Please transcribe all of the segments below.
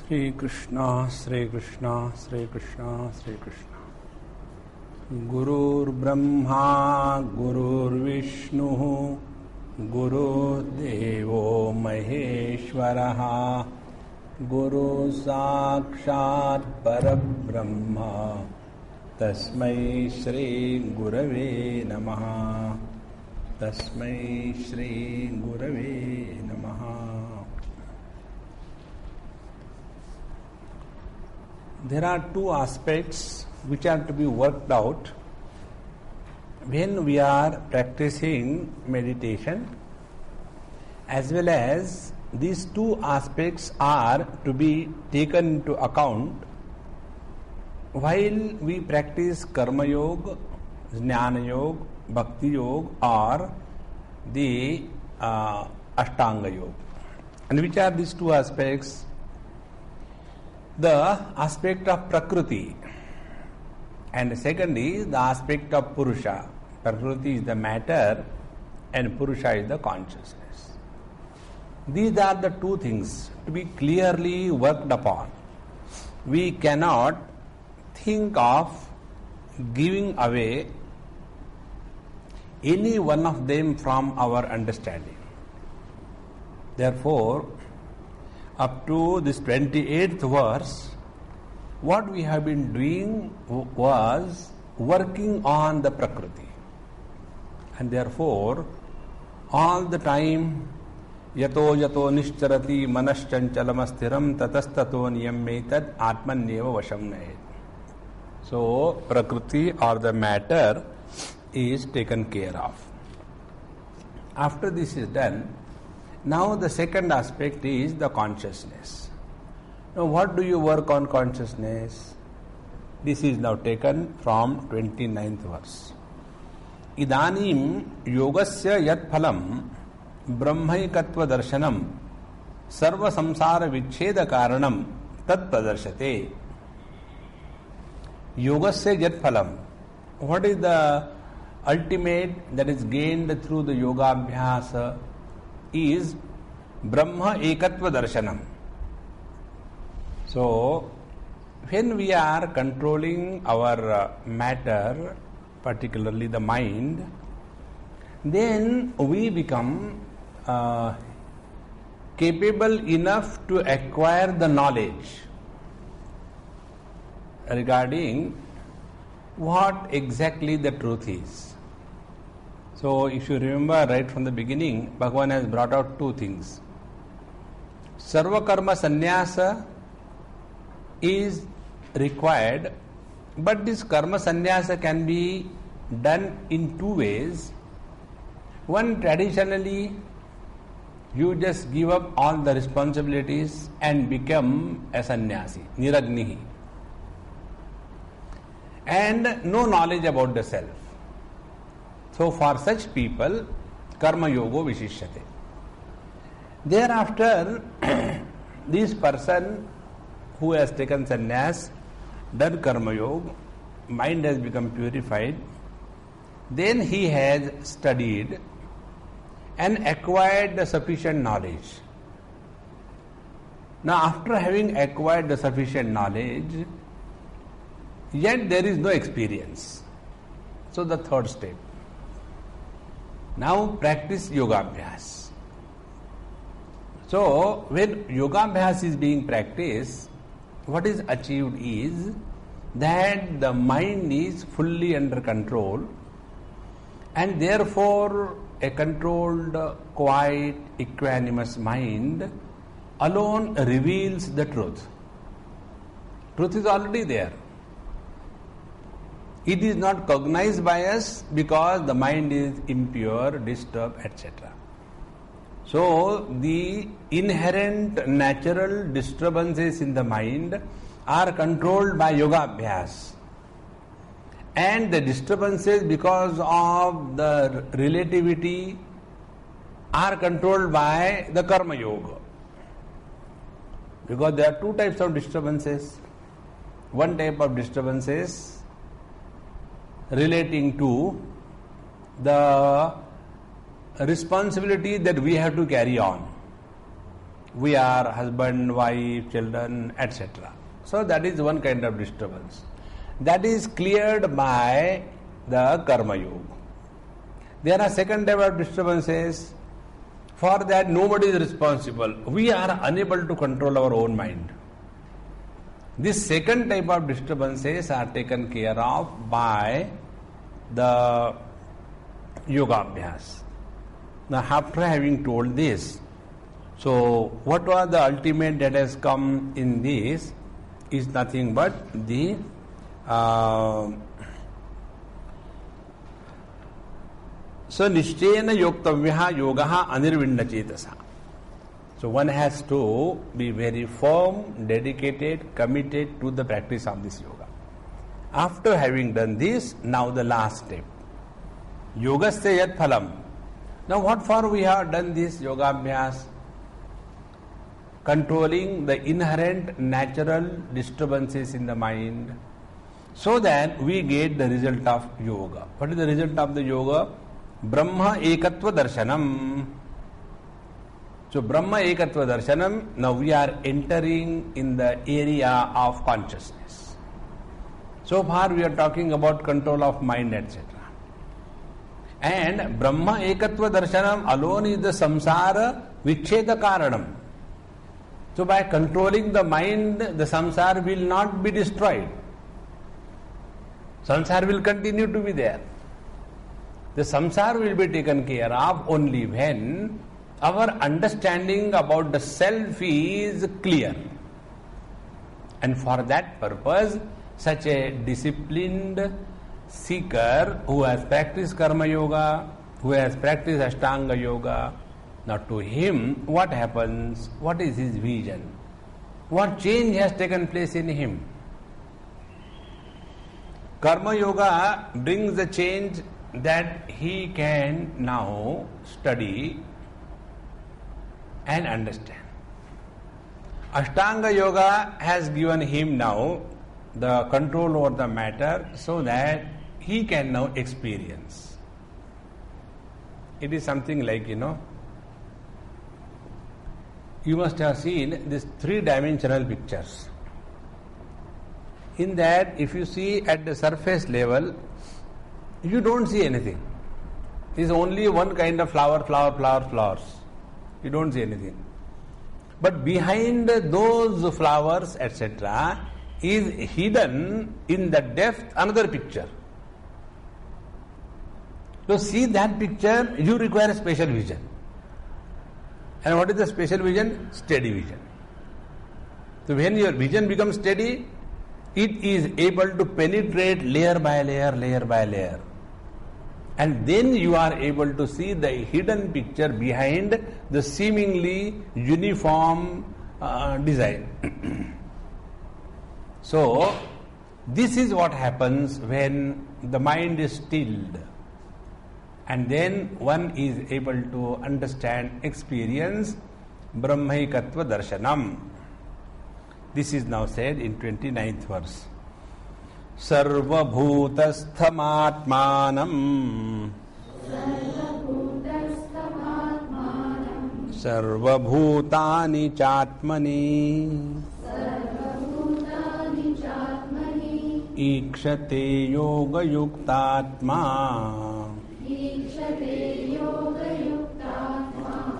Sri Krishna, Sri Krishna, Sri Krishna, Sri Krishna. Gurur Brahma, Gurur Vishnu, Guru Devo Maheshwaraha, Guru Sakshat Parabrahma, Tasmai Shri Gurave Namaha, Tasmai Shri Gurave Namaha. There are two aspects which are to be worked out when we are practicing meditation, as well as these two aspects are to be taken into account while we practice Karma Yoga, Jnana Yoga, Bhakti Yoga, or the Ashtanga Yoga. And which are these two aspects? The aspect of Prakriti, and second is the aspect of Purusha. Prakriti is the matter and Purusha is the consciousness. These are the two things to be clearly worked upon. We cannot think of giving away any one of them from our understanding. Therefore, up to this 28th verse, what we have been doing was working on the Prakriti. And therefore, all the time, yato yato nishcharati manaschanchalamastiram tatastato niyammetad atmanyeva vasham nayet. So, Prakriti or the matter is taken care of. After this is done, now the second aspect is the consciousness. Now what do you work on consciousness? This is now taken from 29th verse. Idanim yogasya yat phalam brahmaikatva darshanam sarva samsara vichcheda karanam tat pradarshate. Yogasya yat phalam. What is the ultimate that is gained through the yoga abhyasa? Is Brahma Ekatva Darshanam. So, when we are controlling our matter, particularly the mind, then we become capable enough to acquire the knowledge regarding what exactly the truth is. So, if you remember right from the beginning, Bhagavan has brought out two things. Sarva karma sannyasa is required, but this karma sannyasa can be done in two ways. One, traditionally, you just give up all the responsibilities and become a sannyasi, niragnihi, and no knowledge about the self. So for such people, karma yoga vishishyate. Thereafter, this person who has taken sannyas, done karma yoga, mind has become purified, then he has studied and acquired the sufficient knowledge. Now after having acquired the sufficient knowledge, yet there is no experience. So the third step. Now practice yogaabhyas. So when yogaabhyas is being practiced, what is achieved is that the mind is fully under control, and therefore a controlled, quiet, equanimous mind alone reveals the truth. Truth is already there. It is not cognized by us because the mind is impure, disturbed, etc. So, the inherent natural disturbances in the mind are controlled by yogaabhyas. And the disturbances because of the relativity are controlled by the karma yoga. Because there are two types of disturbances. One type of disturbances relating to the responsibility that we have to carry on. We are husband, wife, children, etc. So that is one kind of disturbance. That is cleared by the Karma Yoga. There are second type of disturbances. For that nobody is responsible. We are unable to control our own mind. This second type of disturbances are taken care of by the Yoga Abhyas. Now after having told this, so what was the ultimate that has come in this is nothing but the so nishtena yoktavyaha yogaha anirvinna chetasa. So one has to be very firm, dedicated, committed to the practice of this yoga. After having done this, now the last step. Yogasya yat phalam. Now what for we have done this yoga abhyas? Controlling the inherent natural disturbances in the mind so that we get the result of yoga. What is the result of the yoga? Brahma ekatva darshanam. So Brahma ekatva darshanam, now we are entering in the area of consciousness. So far we are talking about control of mind, etc. And Brahma ekatva darshanam alone is the samsara vichcheda karanam. So by controlling the mind, the samsara will not be destroyed. Samsara will continue to be there. The samsara will be taken care of only when our understanding about the self is clear. And for that purpose, such a disciplined seeker who has practiced karma yoga, who has practiced ashtanga yoga, now to him what happens? What is his vision? What change has taken place in him? Karma yoga brings the change that he can now study and understand. Ashtanga yoga has given him now the control over the matter so that he can now experience. It is something like, you must have seen these three-dimensional pictures. In that, if you see at the surface level, you don't see anything. It is only one kind of flowers. You don't see anything. But behind those flowers, etc., is hidden in the depth another picture. To see that picture, you require special vision. And what is the special vision? Steady vision. So when your vision becomes steady, it is able to penetrate layer by layer. And then you are able to see the hidden picture behind the seemingly uniform design. So, this is what happens when the mind is stilled. And then one is able to understand, experience Brahmaikatva Darshanam. This is now said in 29th verse. Sarva bhutasthamatmanam Sarva bhutani chatmani Ikshate yoga yuktatma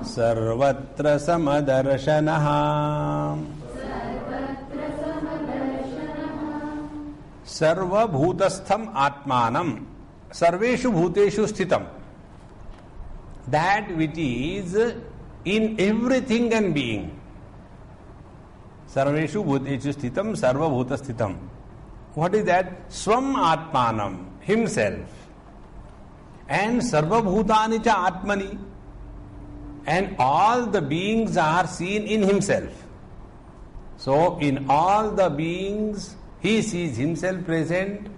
Sarvatra samadarshanaha Sarva bhutastham atmanam Sarveshu bhuteshu sthitam. That which is in everything and being. Sarveshu bhuteshu sthitam Sarva bhutassthitam. What is that? Swam atmanam, himself. And sarva bhutani cha atmani. And all the beings are seen in himself. So in all the beings, he sees himself present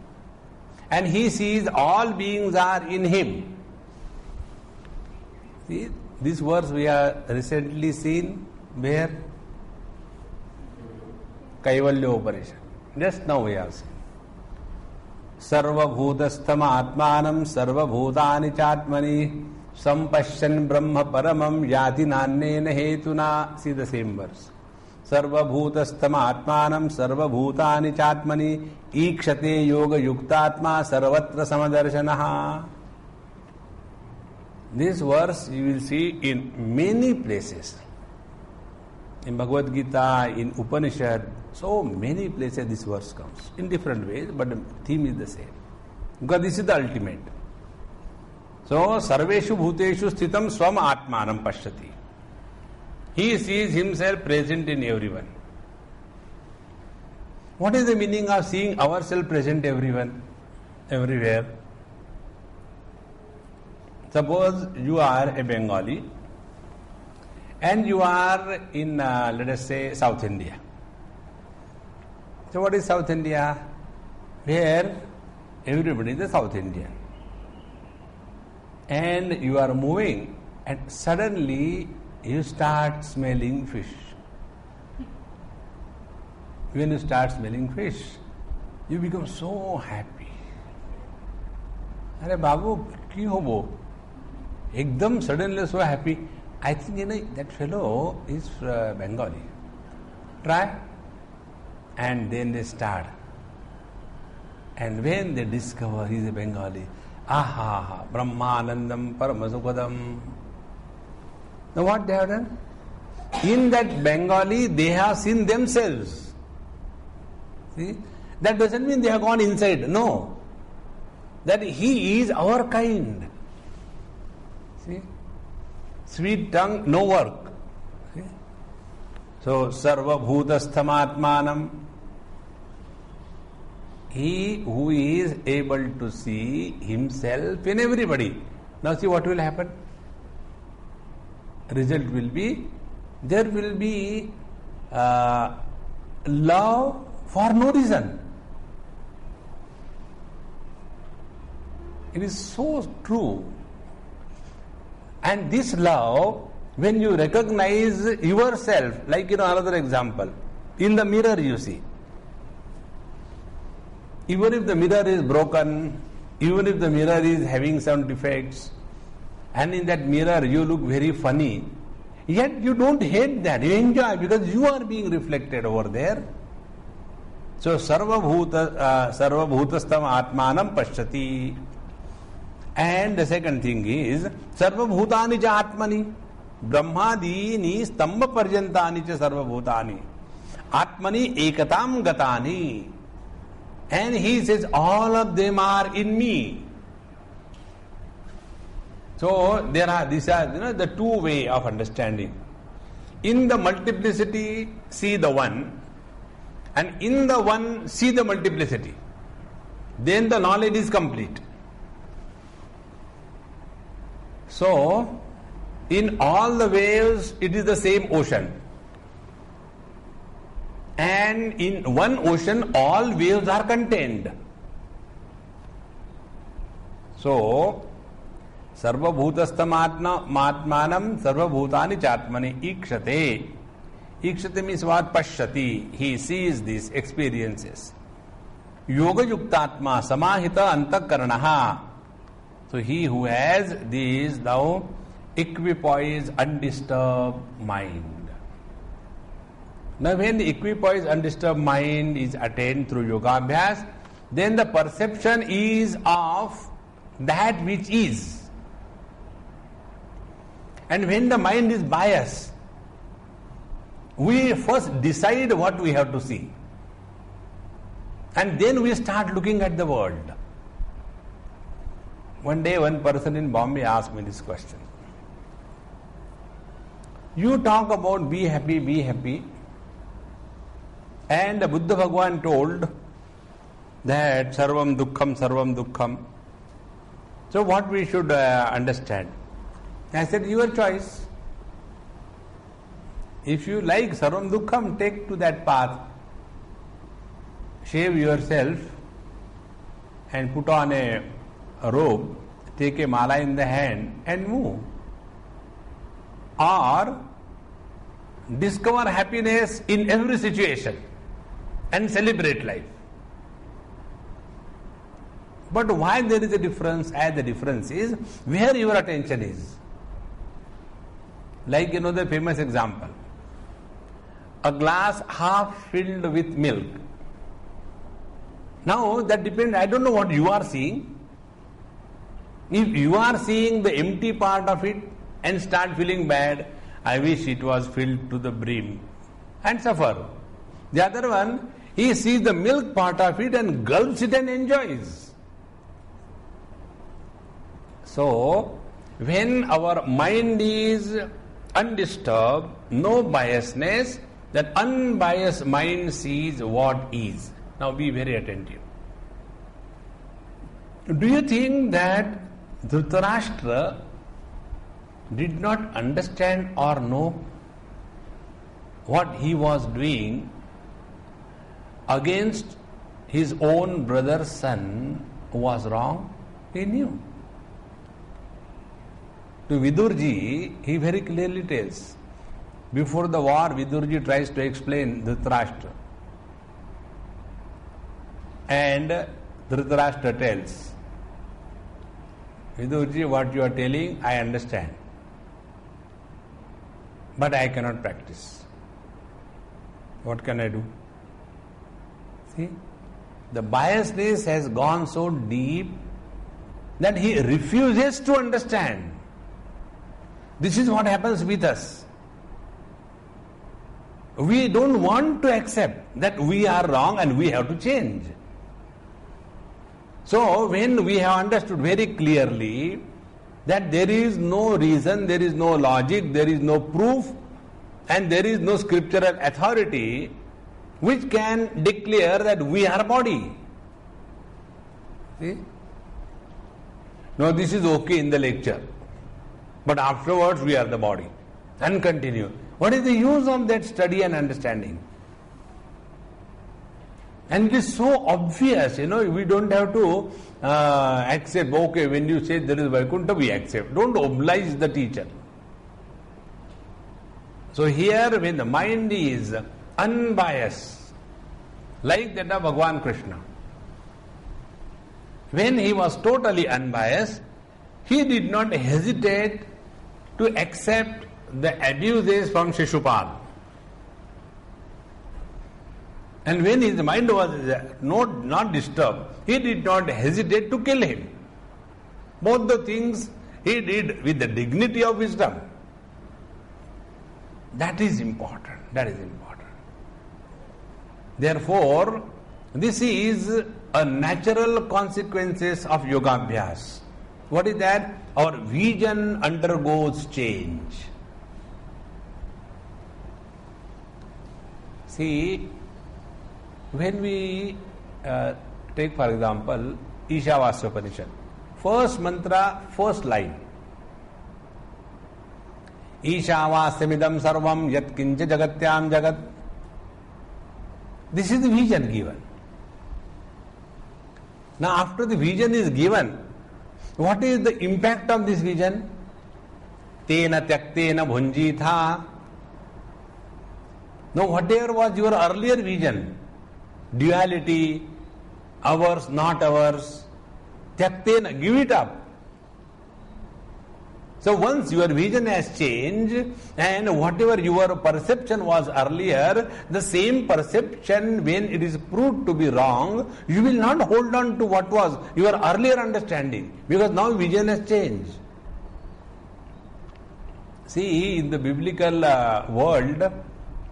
and he sees all beings are in him. See, this verse we have recently seen where? Kaivalya operation. Just now we have seen. Sarva bhutastham atmanam sarva bhutani chatmani Sampashyan Brahma Paramam Yati Nannena Hetuna. See the same verse. Sarva Bhutastam Atmanam Sarva Bhutani Chatmani Ikshate Yoga Yuktatma Sarvatra Samadarshanaha. This verse you will see in many places. In Bhagavad Gita, in Upanishad, so many places this verse comes. In different ways, but the theme is the same. Because this is the ultimate. So, Sarveshu Bhuteshu Sthitam Swam Atmanam Pashyati. He sees himself present in everyone. What is the meaning of seeing ourselves present everywhere? Suppose you are a Bengali and you are in, let us say, South India. So what is South India? Where everybody is a South Indian. And you are moving and suddenly you start smelling fish. When you start smelling fish, you become so happy. Arey Babu, ki ho wo? Ekdam suddenly so happy. I think that fellow is Bengali. Try. And then they start. And when they discover he is a Bengali, aha, Brahmanandam Paramasukadam. Now what they have done? In that Bengali, they have seen themselves. See? That doesn't mean they have gone inside. No. That he is our kind. See? Sweet tongue, no work. See? So, Sarva Bhutasthamaatmanam. He who is able to see himself in everybody. Now see what will happen? Result will be, there will be love for no reason. It is so true. And this love, when you recognize yourself, like another example, in the mirror you see. Even if the mirror is broken, even if the mirror is having some defects, and in that mirror you look very funny, yet you don't hate that, you enjoy because you are being reflected over there. So, Sarva Bhutastam Atmanam Pashyati. And the second thing is, Sarva Bhutani cha Atmani. Brahmadini Stamba Parjantani cha Sarva Bhutani. Atmani Ekatam Gatani. And he says, all of them are in me. So, these are the two way of understanding. In the multiplicity, see the one. And in the one, see the multiplicity. Then the knowledge is complete. So, in all the waves, it is the same ocean. And in one ocean, all waves are contained. So, Sarva Bhutastam Atmanam Sarva Bhutani Chatmani Ikshate. Ikshate means what? Pashyati. He sees these experiences. Yoga Yuktatma Samahita Antakaranaha. So he who has these now equipoise undisturbed mind. Now when the equipoise undisturbed mind is attained through yoga-abhyas, then the perception is of that which is. And when the mind is biased, we first decide what we have to see. And then we start looking at the world. One day one person in Bombay asked me this question. You talk about be happy. And the Buddha Bhagwan told that sarvam dukkham. So what we should understand? I said, your choice. If you like sarvam dukkham, take to that path. Shave yourself and put on a robe, take a mala in the hand and move. Or discover happiness in every situation and celebrate life. But why there is a difference? As the difference is where your attention is. Like the famous example. A glass half filled with milk. Now that depends, I don't know what you are seeing. If you are seeing the empty part of it and start feeling bad, I wish it was filled to the brim, and suffer. The other one, he sees the milk part of it and gulps it and enjoys. So, when our mind is undisturbed, no biasness, that unbiased mind sees what is. Now be very attentive. Do you think that Dhritarashtra did not understand or know what he was doing against his own brother's son was wrong? He knew. To Vidurji, he very clearly tells. Before the war, Vidurji tries to explain Dhritarashtra. And Dhritarashtra tells, Vidurji, what you are telling, I understand. But I cannot practice. What can I do? See, the biasness has gone so deep that he refuses to understand. This is what happens with us. We don't want to accept that we are wrong and we have to change. So, when we have understood very clearly that there is no reason, there is no logic, there is no proof, and there is no scriptural authority which can declare that we are body. See? Now, this is okay in the lecture, but afterwards we are the body. And continue. What is the use of that study and understanding? And it is so obvious, we don't have to accept, okay, when you say there is Vaikuntha, we accept. Don't oblige the teacher. So here, when the mind is unbiased, like that of Bhagavan Krishna, when he was totally unbiased, he did not hesitate to accept the abuses from Shishupal. And when his mind was not disturbed, he did not hesitate to kill him. Both the things he did with the dignity of wisdom. That is important. That is important. Therefore, this is a natural consequences of yogaabhyas. What is that? Our vision undergoes change. See, when we take for example Ishavasya Upanishad, first mantra, first line, Ishavasyamidam sarvam yat kincha jagatyam jagat. This is the vision given. Now after the vision is given, what is the impact of this vision? Tena tyaktena bhunjitha. Now whatever was your earlier vision, duality, ours, not ours, tyaktena, give it up. So once your vision has changed and whatever your perception was earlier, the same perception when it is proved to be wrong, you will not hold on to what was your earlier understanding because now vision has changed. See, in the biblical world,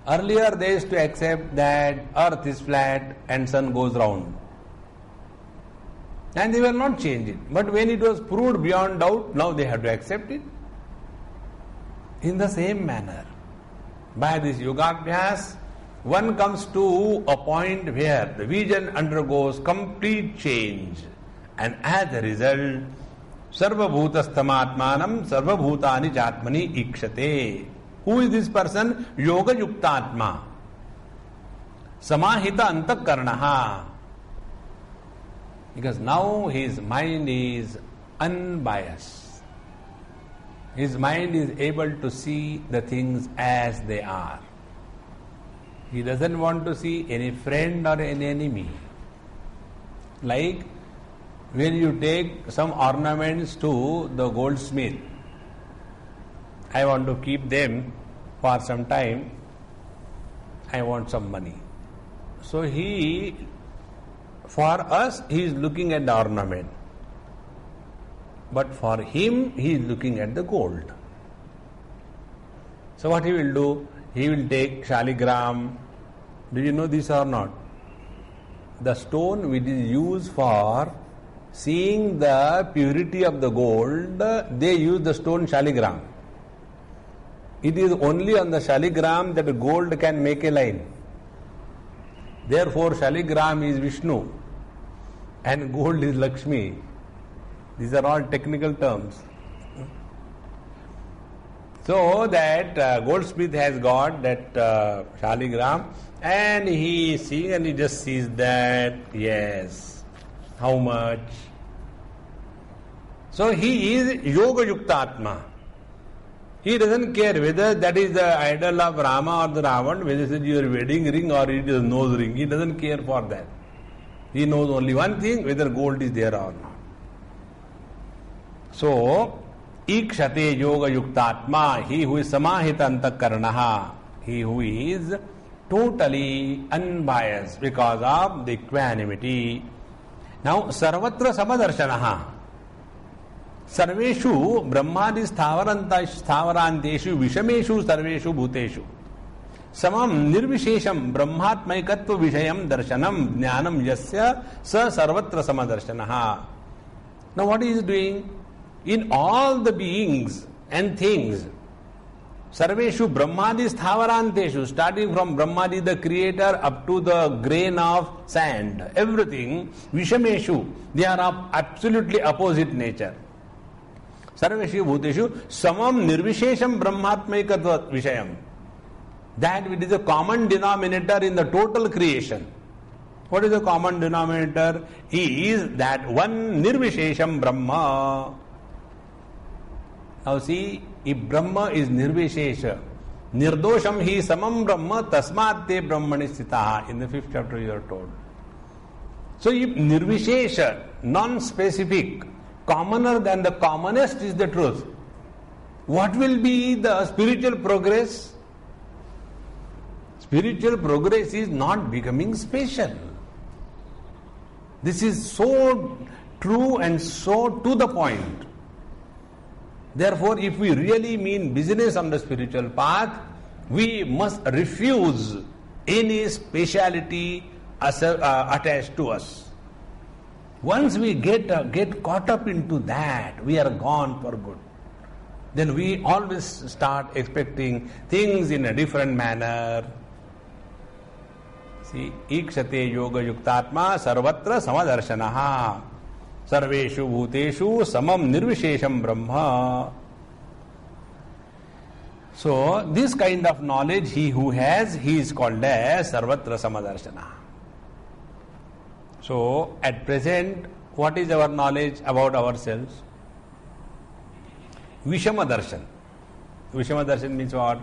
earlier they used to accept that earth is flat and sun goes round. And they will not change it. But when it was proved beyond doubt, now they have to accept it. In the same manner, by this yogaabhyas, one comes to a point where the vision undergoes complete change. And as a result, sarvabhutastamatmanam sarvabhutani jatmani ikshate. Who is this person? Yoga yuktatma. Samahita antakarnaha. Because now his mind is unbiased. His mind is able to see the things as they are. He doesn't want to see any friend or any enemy. Like when you take some ornaments to the goldsmith, I want to keep them for some time, I want some money. So for us, he is looking at the ornament. But for him, he is looking at the gold. So what he will do? He will take shaligram. Do you know this or not? The stone which is used for seeing the purity of the gold, they use the stone shaligram. It is only on the shaligram that gold can make a line. Therefore, shaligram is Vishnu and gold is Lakshmi. These are all technical terms. So that goldsmith has got that shaligram and he is seeing and he just sees that, yes, how much? So he is Yoga Yukta Atma. He doesn't care whether that is the idol of Rama or the Ravan, whether it is your wedding ring or it is nose ring. He doesn't care for that. He knows only one thing, whether gold is there or not. So, Ikshate Yoga Yuktatma, he who is Samahita Antakaranaha, he who is totally unbiased because of the equanimity. Now, Sarvatra Samadarshanaha. Sarveshu Brahmadi Sthavaranteshu Vishameshu Sarveshu Bhuteshu Samam Nirvishesham Brahmatmaikatva Vishayam Darshanam Jnanam Yasya Sa Sarvatra Samadarshanaha. Now what he is doing? In all the beings and things, Sarveshu Brahmadi Sthavaranteshu, starting from Brahmadi the creator up to the grain of sand, everything, Vishameshu, they are of absolutely opposite nature. Sarveshu Bhuteshu Samam Nirvishesham Brahmatmaikatva Vishayam. That which is a common denominator in the total creation. What is the common denominator? Is that one Nirvishesham Brahma. Now see, if Brahma is Nirvishesha, Nirdosham hi Samam Brahma Tasmat te Brahmani Sthitaha. In the 5th chapter you are told. So if Nirvishesha, non-specific, commoner than the commonest is the truth, what will be the spiritual progress? Spiritual progress is not becoming special. This is so true and so to the point. Therefore, if we really mean business on the spiritual path, we must refuse any speciality attached to us. Once we get caught up into that, we are gone for good. Then we always start expecting things in a different manner. See, Ikshate Yoga Yuktatma Sarvatra Samadarshanaha Sarveshu Bhuteshu Samam Nirvishesham Brahma. So, this kind of knowledge he who has, he is called as Sarvatra Samadarshanaha. So, at present, what is our knowledge about ourselves? Vishama Darshan. Vishama Darshan means what?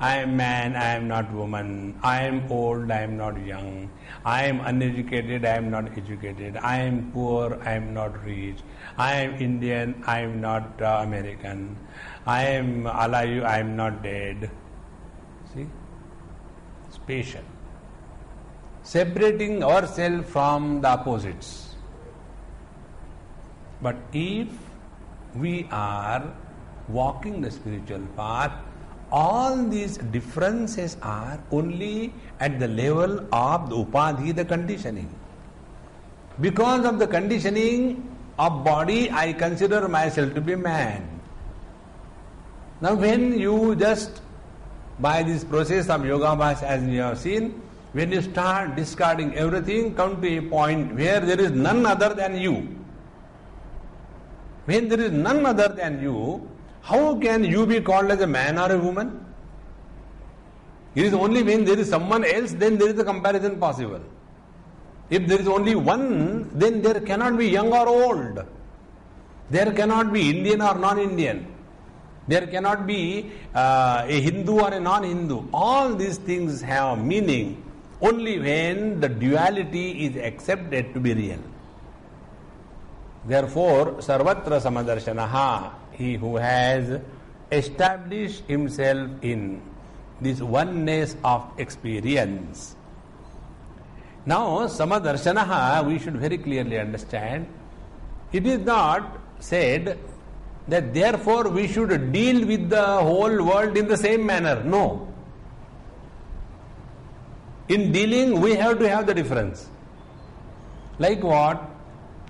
I am man, I am not woman. I am old, I am not young. I am uneducated, I am not educated. I am poor, I am not rich. I am Indian, I am not American. I am alive, I am not dead. See? Spatial. Separating ourselves from the opposites. But if we are walking the spiritual path, all these differences are only at the level of the upadhi, the conditioning. Because of the conditioning of body, I consider myself to be man. Now when you just, by this process of yoga bhasya, as we have seen, when you start discarding everything, come to a point where there is none other than you. When there is none other than you, how can you be called as a man or a woman? It is only when there is someone else, then there is a comparison possible. If there is only one, then there cannot be young or old. There cannot be Indian or non-Indian. There cannot be a Hindu or a non-Hindu. All these things have meaning only when the duality is accepted to be real. Therefore, Sarvatra Samadarshanaha, he who has established himself in this oneness of experience. Now, Samadarshanaha, we should very clearly understand, it is not said that therefore we should deal with the whole world in the same manner. No. In dealing, we have to have the difference. Like what?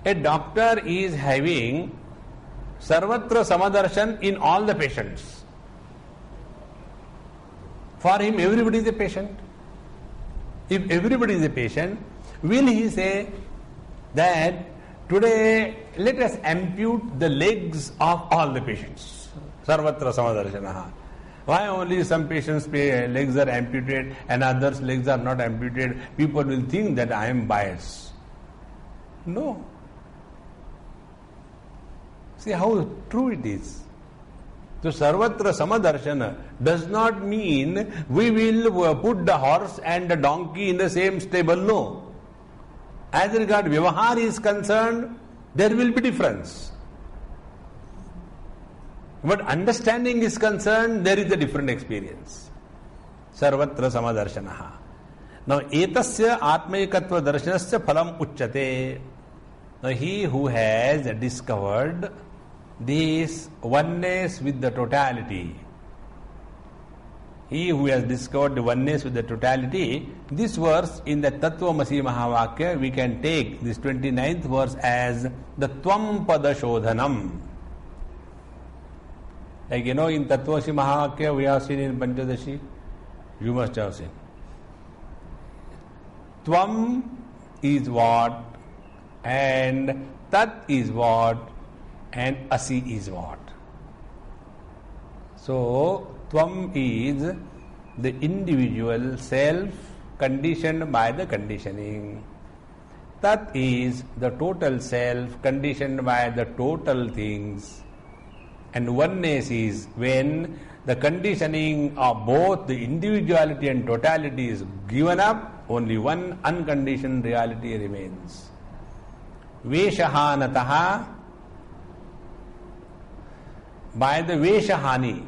A doctor is having Sarvatra Samadarshan in all the patients. For him, everybody is a patient. If everybody is a patient, will he say that today let us ampute the legs of all the patients? Sarvatra Samadarshanaha. Why only some patients' legs are amputated and others' legs are not amputated? People will think that I am biased. No. See how true it is. So Sarvatra Samadarshana does not mean we will put the horse and the donkey in the same stable. No. As regard Vyavahar is concerned, there will be difference. But understanding is concerned, there is a different experience. Sarvatra Samadarshanaha. Now, etasya atmaikatva darshanasya phalam uchyate. Now, he who has discovered this oneness with the totality, he who has discovered the oneness with the totality, this verse in the Tattvamasi Mahavakya, we can take this 29th verse as the Tvam Pada Shodhanam. Like in Tattvamasi Mahavakya we have seen in Panchadashi, you must have seen. Tvam is what, and Tat is what, and Asi is what. So, Tvam is the individual self conditioned by the conditioning. Tat is the total self conditioned by the total things. And oneness is when the conditioning of both the individuality and totality is given up, only one unconditioned reality remains. Veshahanataha, by the Veshahani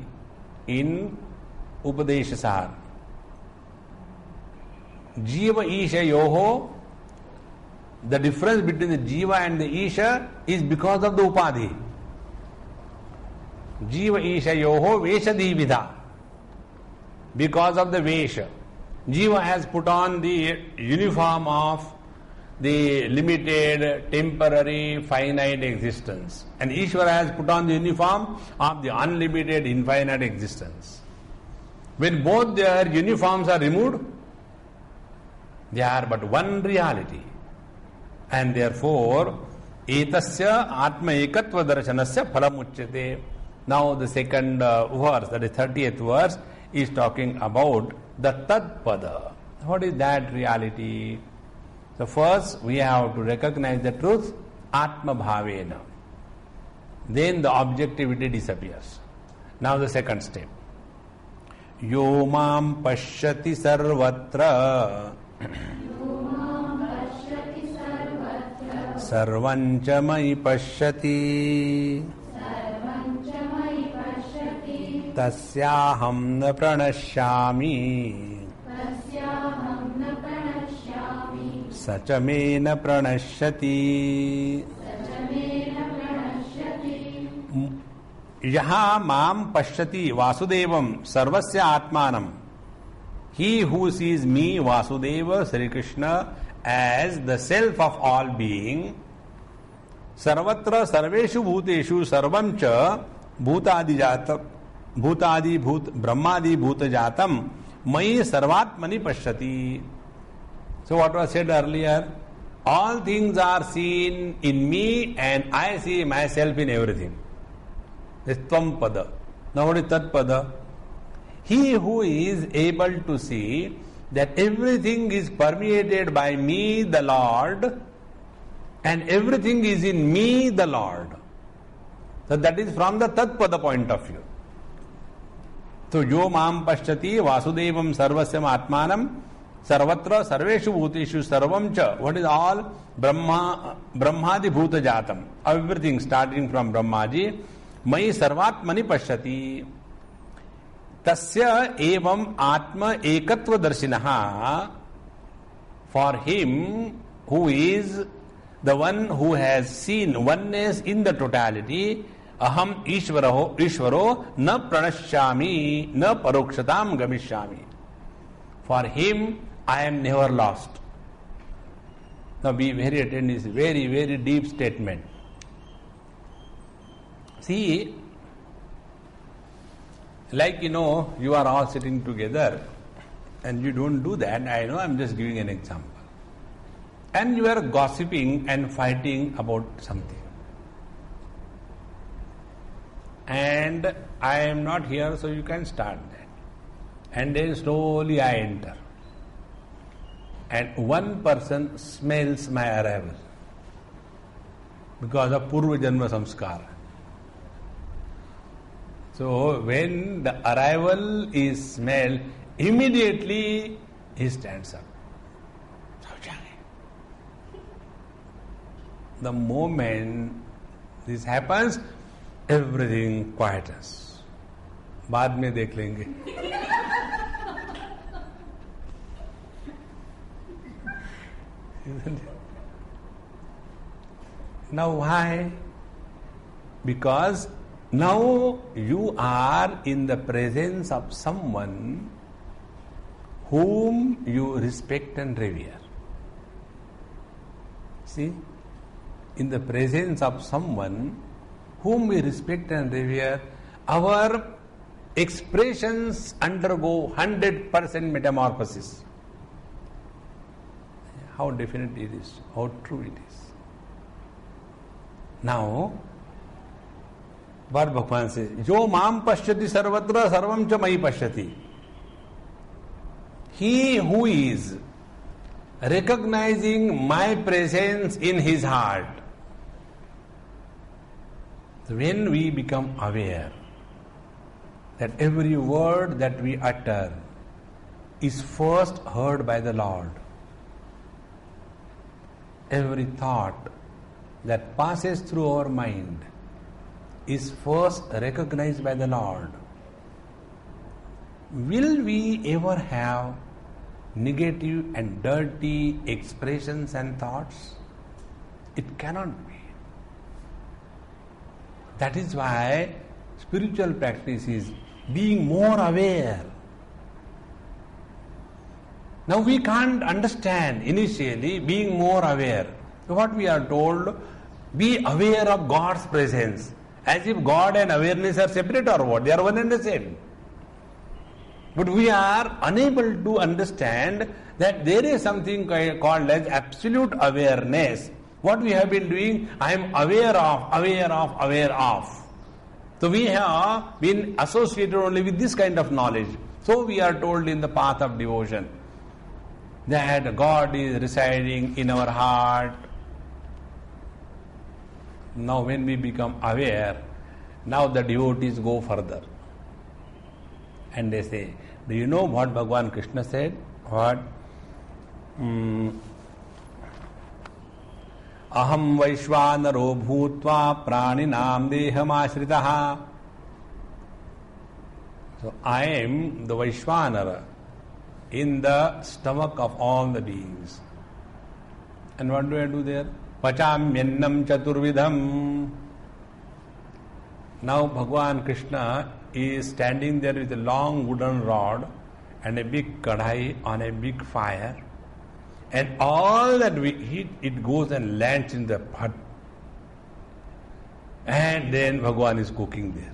in Upadeshasar. Jiva Isha Yoho, the difference between the Jiva and the Isha is because of the Upadhi. Jiva Isha Yoho Veshadi Vidha, because of the Vesha. Jiva has put on the uniform of the limited, temporary, finite existence. And Ishvara has put on the uniform of the unlimited, infinite existence. When both their uniforms are removed, they are but one reality. And therefore, etasya atma ekatva darshanasya phalam uchyate. Now the second verse, that is 30th verse, is talking about the Tadpada. What is that reality? So first we have to recognize the truth, Atma Bhavena. Then the objectivity disappears. Now the second step. Yo mam pashyati sarvatra sarvancha mai pashyati tasyaham na pranashyami sachamena pranashyati. Yaha mam pashyati vasudevam sarvasya atmanam. He who sees me, Vasudeva, Sri Krishna, as the self of all being, sarvatra sarveshu bhuteshu sarvam cha bhutadi jatam bhutadi bhut brahmadi bhuta jatam mai sarvatmani pashyati. So what was said earlier, all things are seen in me and I see myself in everything. This Tvam Pada. Now what is Tat Pada? He who is able to see that everything is permeated by me, the Lord, and everything is in me, the Lord. So that is from the Tat Pada point of view. So, yo mam pashyati vasudevam sarvasyam atmanam sarvatra sarveshu bhuteshu sarvam cha. What is all? Brahmadi bhuta jatam. Everything starting from Brahmaji. Mai sarvatmani pashyati. Tasya evam atma ekatva darshinaha. For him who is the one who has seen oneness in the totality, aham ishvaro na pranashyami na parokshatam gamishyami. For him, I am never lost. Now be very attentive. This is very, very deep statement. See, like you are all sitting together and you don't do that. I know, I'm just giving an example. And you are gossiping and fighting about something. And I am not here, so you can start that. And then slowly I enter. And one person smells my arrival because of Purva Janma Samskara. So when the arrival is smelled, immediately he stands up. The moment this happens, everything quietens. बाद में देख लेंगे. Now why? Because now you are in the presence of someone whom you respect and revere. See? In the presence of someone whom we respect and revere, our expressions undergo 100% metamorphosis. How definite it is, how true it is. Now, what Bhagavan says, Jo mam pashyati sarvatra sarvam cha mai pashyati. He who is recognizing my presence in his heart. When we become aware that every word that we utter is first heard by the Lord, every thought that passes through our mind is first recognized by the Lord, will we ever have negative and dirty expressions and thoughts? It cannot be. That is why spiritual practice is being more aware. Now we can't understand initially being more aware. What we are told, be aware of God's presence. As if God and awareness are separate or what? They are one and the same. But we are unable to understand that there is something called as absolute awareness. What we have been doing, I am aware of. So we have been associated only with this kind of knowledge. So we are told in the path of devotion that God is residing in our heart. Now when we become aware, now the devotees go further. And they say, do you know what Bhagavan Krishna said? What? Aham Vaishvanaro Bhutva Praninam Deham Ashritaha. So I am the Vaishvanara in the stomach of all the beings. And what do I do there? Pachamyannam Chaturvidham. Now Bhagavan Krishna is standing there with a long wooden rod and a big kadhai on a big fire. And all that we eat, it goes and lands in the pot. And then Bhagavan is cooking there.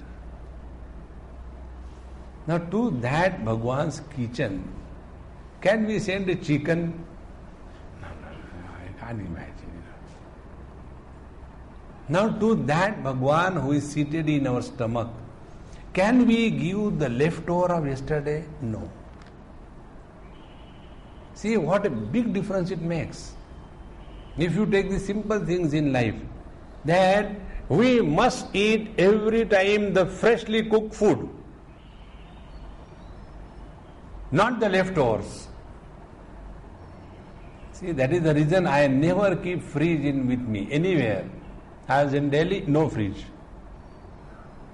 Now to that Bhagavan's kitchen, can we send a chicken? No, I can't imagine. Now to that Bhagavan who is seated in our stomach, can we give the leftover of yesterday? No. See what a big difference it makes. If you take the simple things in life, that we must eat every time the freshly cooked food, not the leftovers. See, that is the reason I never keep fridge in with me anywhere. As in Delhi, no fridge.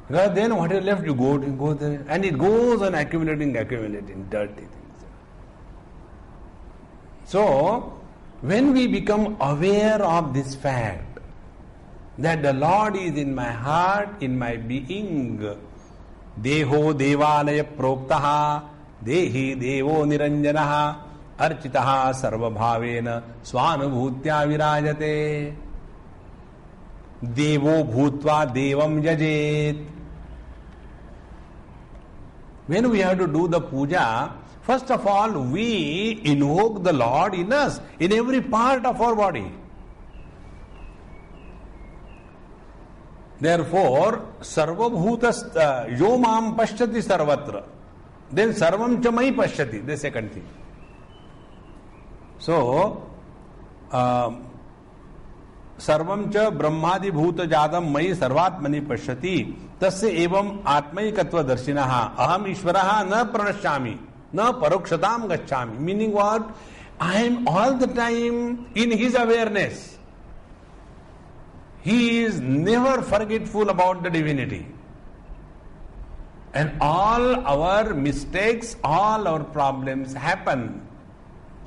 Because then what is left, you go there, and it goes on accumulating dirty things. So, when we become aware of this fact that the Lord is in my heart, in my being, Deho Devalaya Proktaha, Dehi Devo Niranjanaha, Architaha Sarvabhavena, Swanubhutya Virajate, Devo Bhutva Devam Jajet. When we have to do the puja, first of all, we invoke the Lord in us, in every part of our body. Therefore, Sarvabhutas Yo Mam Pashyati Sarvatra. Then Sarvam Cha Mai Pashyati, the second thing. So, सर्वं च ब्रह्मादि भूत जातम मयि सर्वात्मनि पश्यति तस्य एवं आत्मैकत्वदर्शिनः अहम ईश्वरः न प्रणश्यामि न परोक्षताम गच्छामि. Meaning what? I am all the time in his awareness. He is never forgetful about the divinity. And all our mistakes, all our problems happen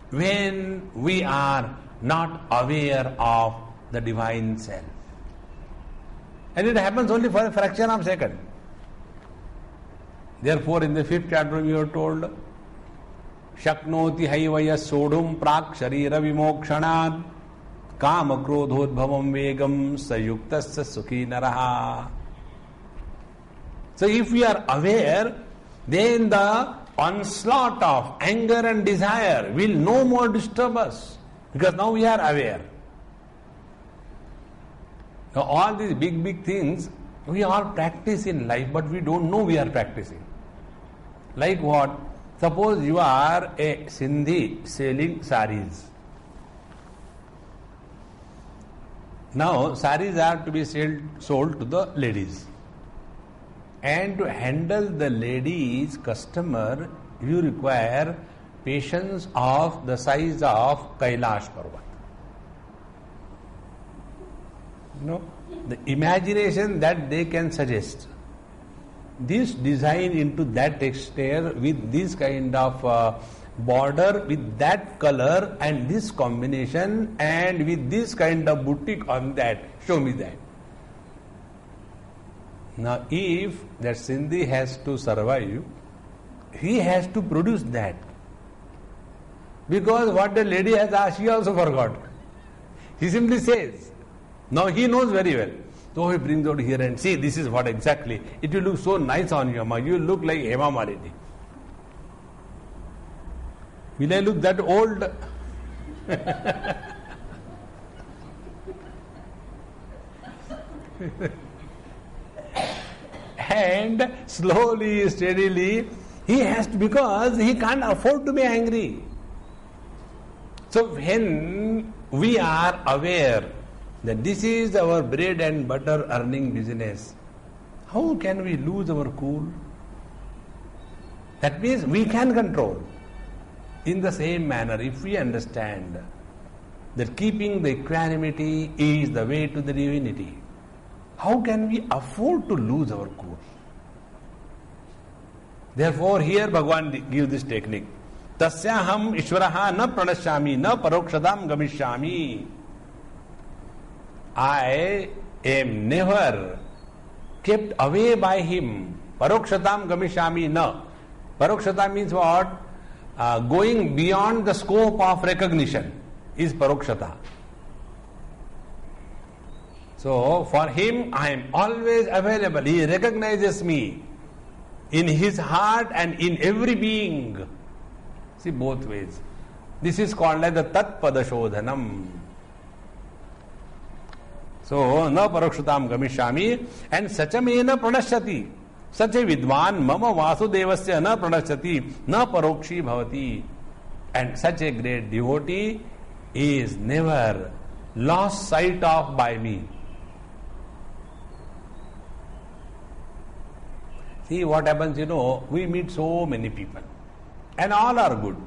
when we are not aware of the divine self. And it happens only for a fraction of a second. Therefore, in the 5th chapter we are told, Shaknoti haivaya sodhum prak sharira vimokshanad kama krodhodbhavam vegam sayuktasya sukhi naraha. So if we are aware, then the onslaught of anger and desire will no more disturb us, because now we are aware. Now all these big things we all practice in life, but we don't know we are practicing. Like what? Suppose you are a Sindhi selling saris. Now saris are to be sold to the ladies. And to handle the ladies customer, you require patience of the size of Kailash Parvat. No, the imagination that they can suggest, this design into that texture with this kind of border, with that color and this combination and with this kind of boutique on that, show me that. Now if that Sindhi has to survive, he has to produce that. Because what the lady has asked, she also forgot. He simply says. Now he knows very well. So he brings out here and see, this is what exactly. It will look so nice on you, you will look like Hema Malini. Will I look that old? And slowly, steadily, he has to, because he can't afford to be angry. So when we are aware that this is our bread and butter earning business, how can we lose our cool? That means we can control. In the same manner, if we understand that keeping the equanimity is the way to the divinity, how can we afford to lose our cool? Therefore, here Bhagavan gives this technique. Tasyaham Ishvaraha na pranashyami na parokshadam gamishyami. I am never kept away by him. Parokshatam gamishyami na. Parokshata means what? Going beyond the scope of recognition is parokshata. So for him I am always available. He recognizes me in his heart and in every being. See, both ways. This is called like the tat padashodhanam. So, na parokshatam gamishyami and sachamena pranashyati. Such a vidwan mama vasudevasya na pranashyati na parokshi bhavati. And such a great devotee is never lost sight of by me. See what happens, we meet so many people and all are good.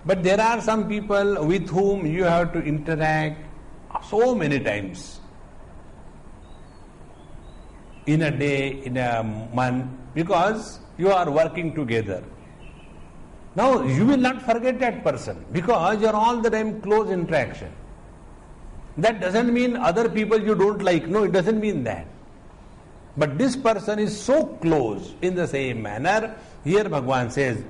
But there are some people with whom you have to interact so many times in a day, in a month, because you are working together. Now, you will not forget that person because you are all the time close interaction. That doesn't mean other people you don't like. No, it doesn't mean that. But this person is so close in the same manner. Here Bhagavan says,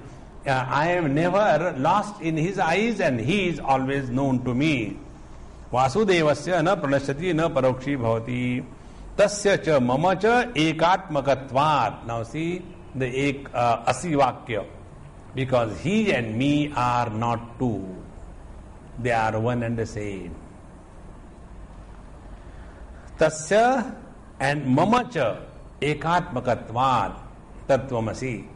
I am never lost in his eyes and he is always known to me. Vasudevasya na pranashyati na parokshi bhavati tasya cha mama cha ekatmakatvat. Now see the asi vakya. Because he and me are not two. They are one and the same. Tasya and mama cha ekatmakatvat tattvamasi.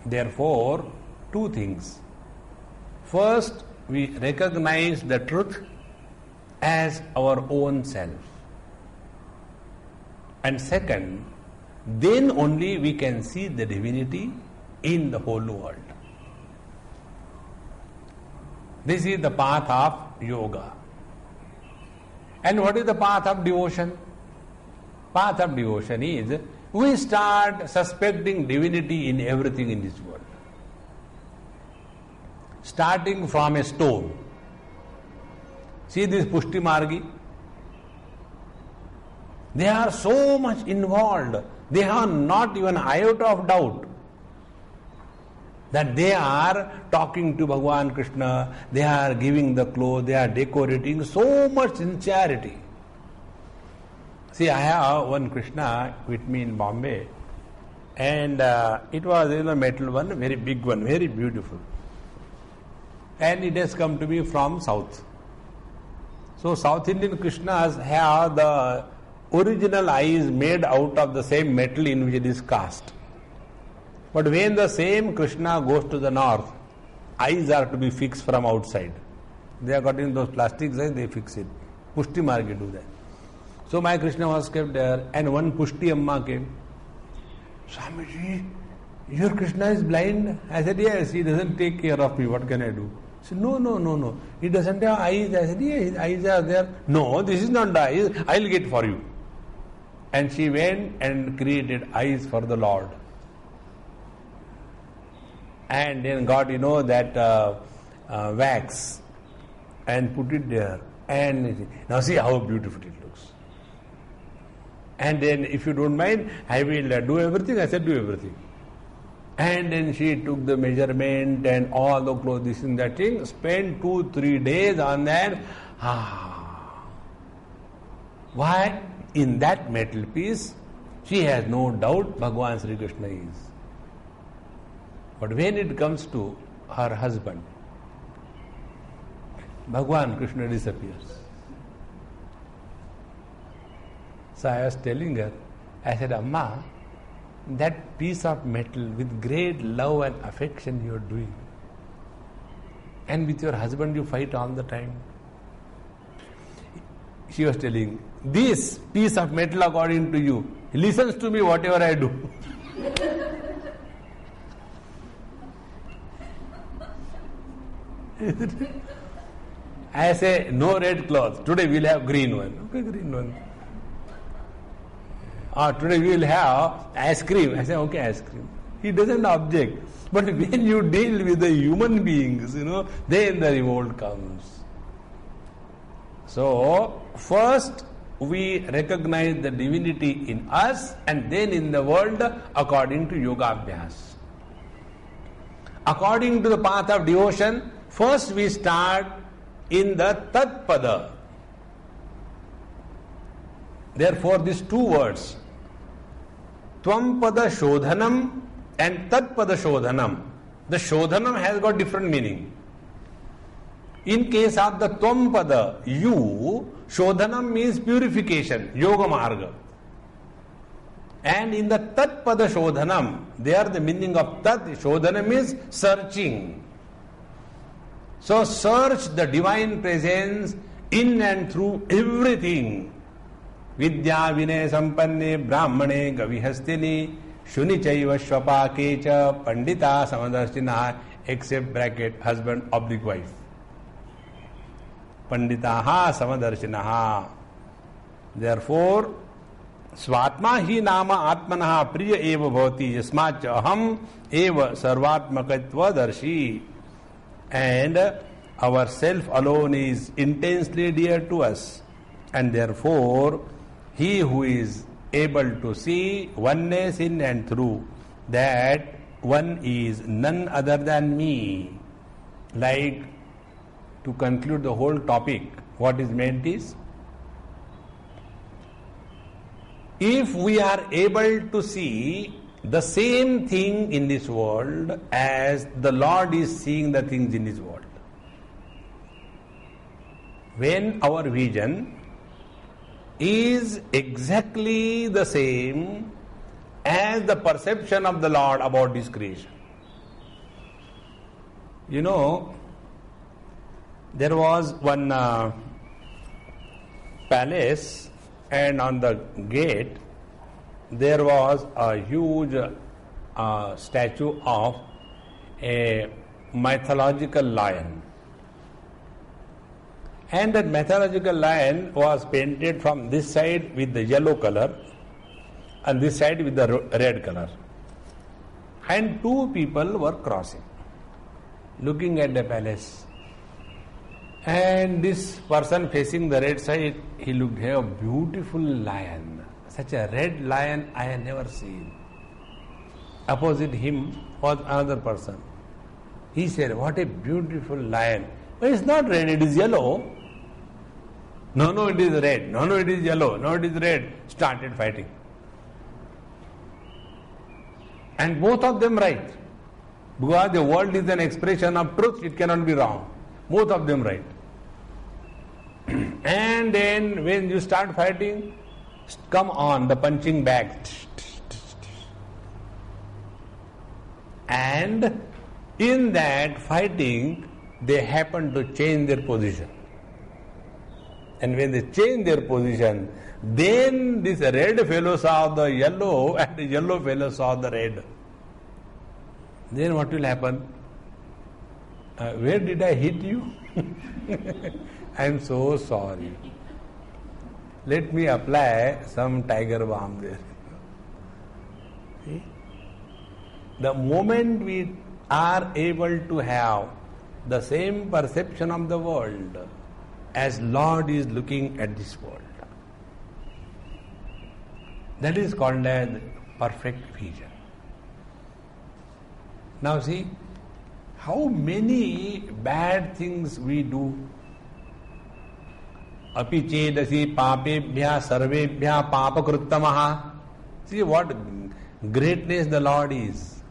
Therefore, two things. First, we recognize the truth as our own self. And second, then only we can see the divinity in the whole world. This is the path of yoga. And what is the path of devotion? Path of devotion is we start suspecting divinity in everything in this world. Starting from a stone. See this Pushti Margi? They are so much involved. They have not even iota of doubt that they are talking to Bhagavan Krishna, they are giving the clothes, they are decorating, so much sincerity. See, I have one Krishna with me in Bombay, and it was a metal one, very big one, very beautiful. And it has come to me from South. So South Indian Krishnas have the original eyes made out of the same metal in which it is cast. But when the same Krishna goes to the north, eyes are to be fixed from outside. They are got in those plastic eyes, they fix it. Pushti Margi do that. So my Krishna was kept there, and one Pushti Amma came. Swamiji, your Krishna is blind? I said, yes, he doesn't take care of me, what can I do? He said, no, he doesn't have eyes. I said, yes, his eyes are there. No, this is not the eyes, I'll get for you. And she went and created eyes for the Lord. And then got, that wax and put it there. And now see how beautiful it looks. And then, if you don't mind, I will do everything. I said, do everything. And then she took the measurement and all the clothes, this and that thing, spent 2-3 days on that. Why? In that metal piece, she has no doubt Bhagavan Sri Krishna is. But when it comes to her husband, Bhagavan Krishna disappears. So I was telling her, I said, Amma, that piece of metal with great love and affection you are doing, and with your husband you fight all the time. She was telling, this piece of metal according to you, he listens to me whatever I do. I say, no red cloth. Today we'll have green one. Okay, green one. Or today we will have ice cream. I say, okay, ice cream. He doesn't object. But when you deal with the human beings, then the revolt comes. So, first we recognize the divinity in us and then in the world according to yoga abhyas. According to the path of devotion, first we start in the Tat Pada. Therefore, these two words, Tvam Pada Shodhanam and Tat Pada Shodhanam. The Shodhanam has got different meaning. In case of the Tvam Pada, you, Shodhanam means purification, Yoga Marga. And in the Tat Pada Shodhanam, there the meaning of Tat Shodhanam is searching. So search the divine presence in and through everything. Vidya Vinay Sampanne Brahmane Gavihastini Shuni Chaiva Shvapake Cha Pandita Samadarshina. except bracket husband oblique wife. Panditaha samadarshinaha. Therefore, Swatma hi nama atmanaha priya eva bhavati yasmacha aham eva sarvatmakatva darshi. And our self alone is intensely dear to us. And therefore, he who is able to see oneness in and through, that one is none other than me. Like, to conclude the whole topic, what is meant is, if we are able to see the same thing in this world as the Lord is seeing the things in this world, when our vision is exactly the same as the perception of the Lord about His creation. You know, there was one palace, and on the gate there was a huge statue of a mythological lion. And that mythological lion was painted from this side with the yellow color and this side with the red color. And two people were crossing, looking at the palace. And this person facing the red side, he looked at a beautiful lion. Such a red lion I had never seen. Opposite him was another person. He said, "What a beautiful lion." But it's not red, it is yellow. No, it is red. No, it is yellow. No, it is red. Started fighting. And both of them right. Because the world is an expression of truth, it cannot be wrong. Both of them right. And then when you start fighting, come on, the punching bag. And in that fighting, they happen to change their position. And when they change their position, then this red fellow saw the yellow and the yellow fellow saw the red. Then what will happen? Where did I hit you? I am so sorry. Let me apply some tiger balm there. See? The moment we are able to have the same perception of the world as Lord is looking at this world, that is called as perfect vision. Now see, how many bad things we do. Api chedasi papebhya sarvebhya papakruttamaha. See what greatness the Lord is.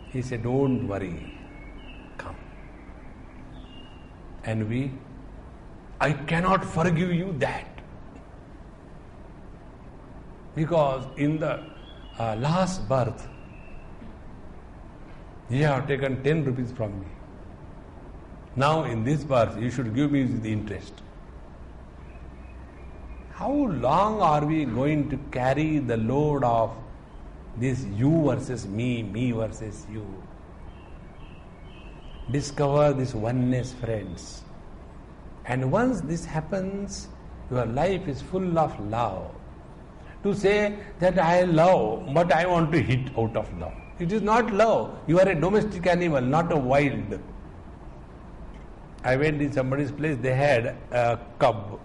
He said, don't worry, come. And I cannot forgive you that. Because in the last birth, you have taken 10 rupees from me. Now in this birth, you should give me the interest. How long are we going to carry the load of this you versus me, me versus you? Discover this oneness, friends. And once this happens, your life is full of love. To say that I love, but I want to hit out of love. It is not love. You are a domestic animal, not a wild. I went in somebody's place, they had a cub.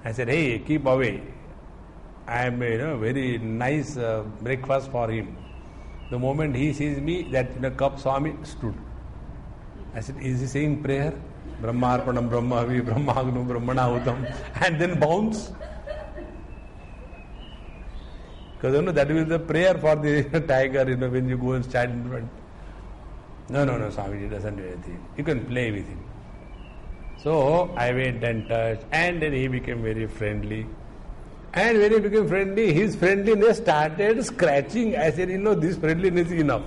I said, hey, keep away. I am very nice breakfast for him. The moment he sees me, that cub Swami stood. I said, is he saying prayer? Brahmarpanam Brahmavi Brahmagnu Brahmanahutam, and then bounce? Because that is the prayer for the tiger, when you go and stand in front. No, Swamiji doesn't do anything. You can play with him. So I went and touched, and then he became very friendly. And when he became friendly, his friendliness started scratching. I said, this friendliness is enough.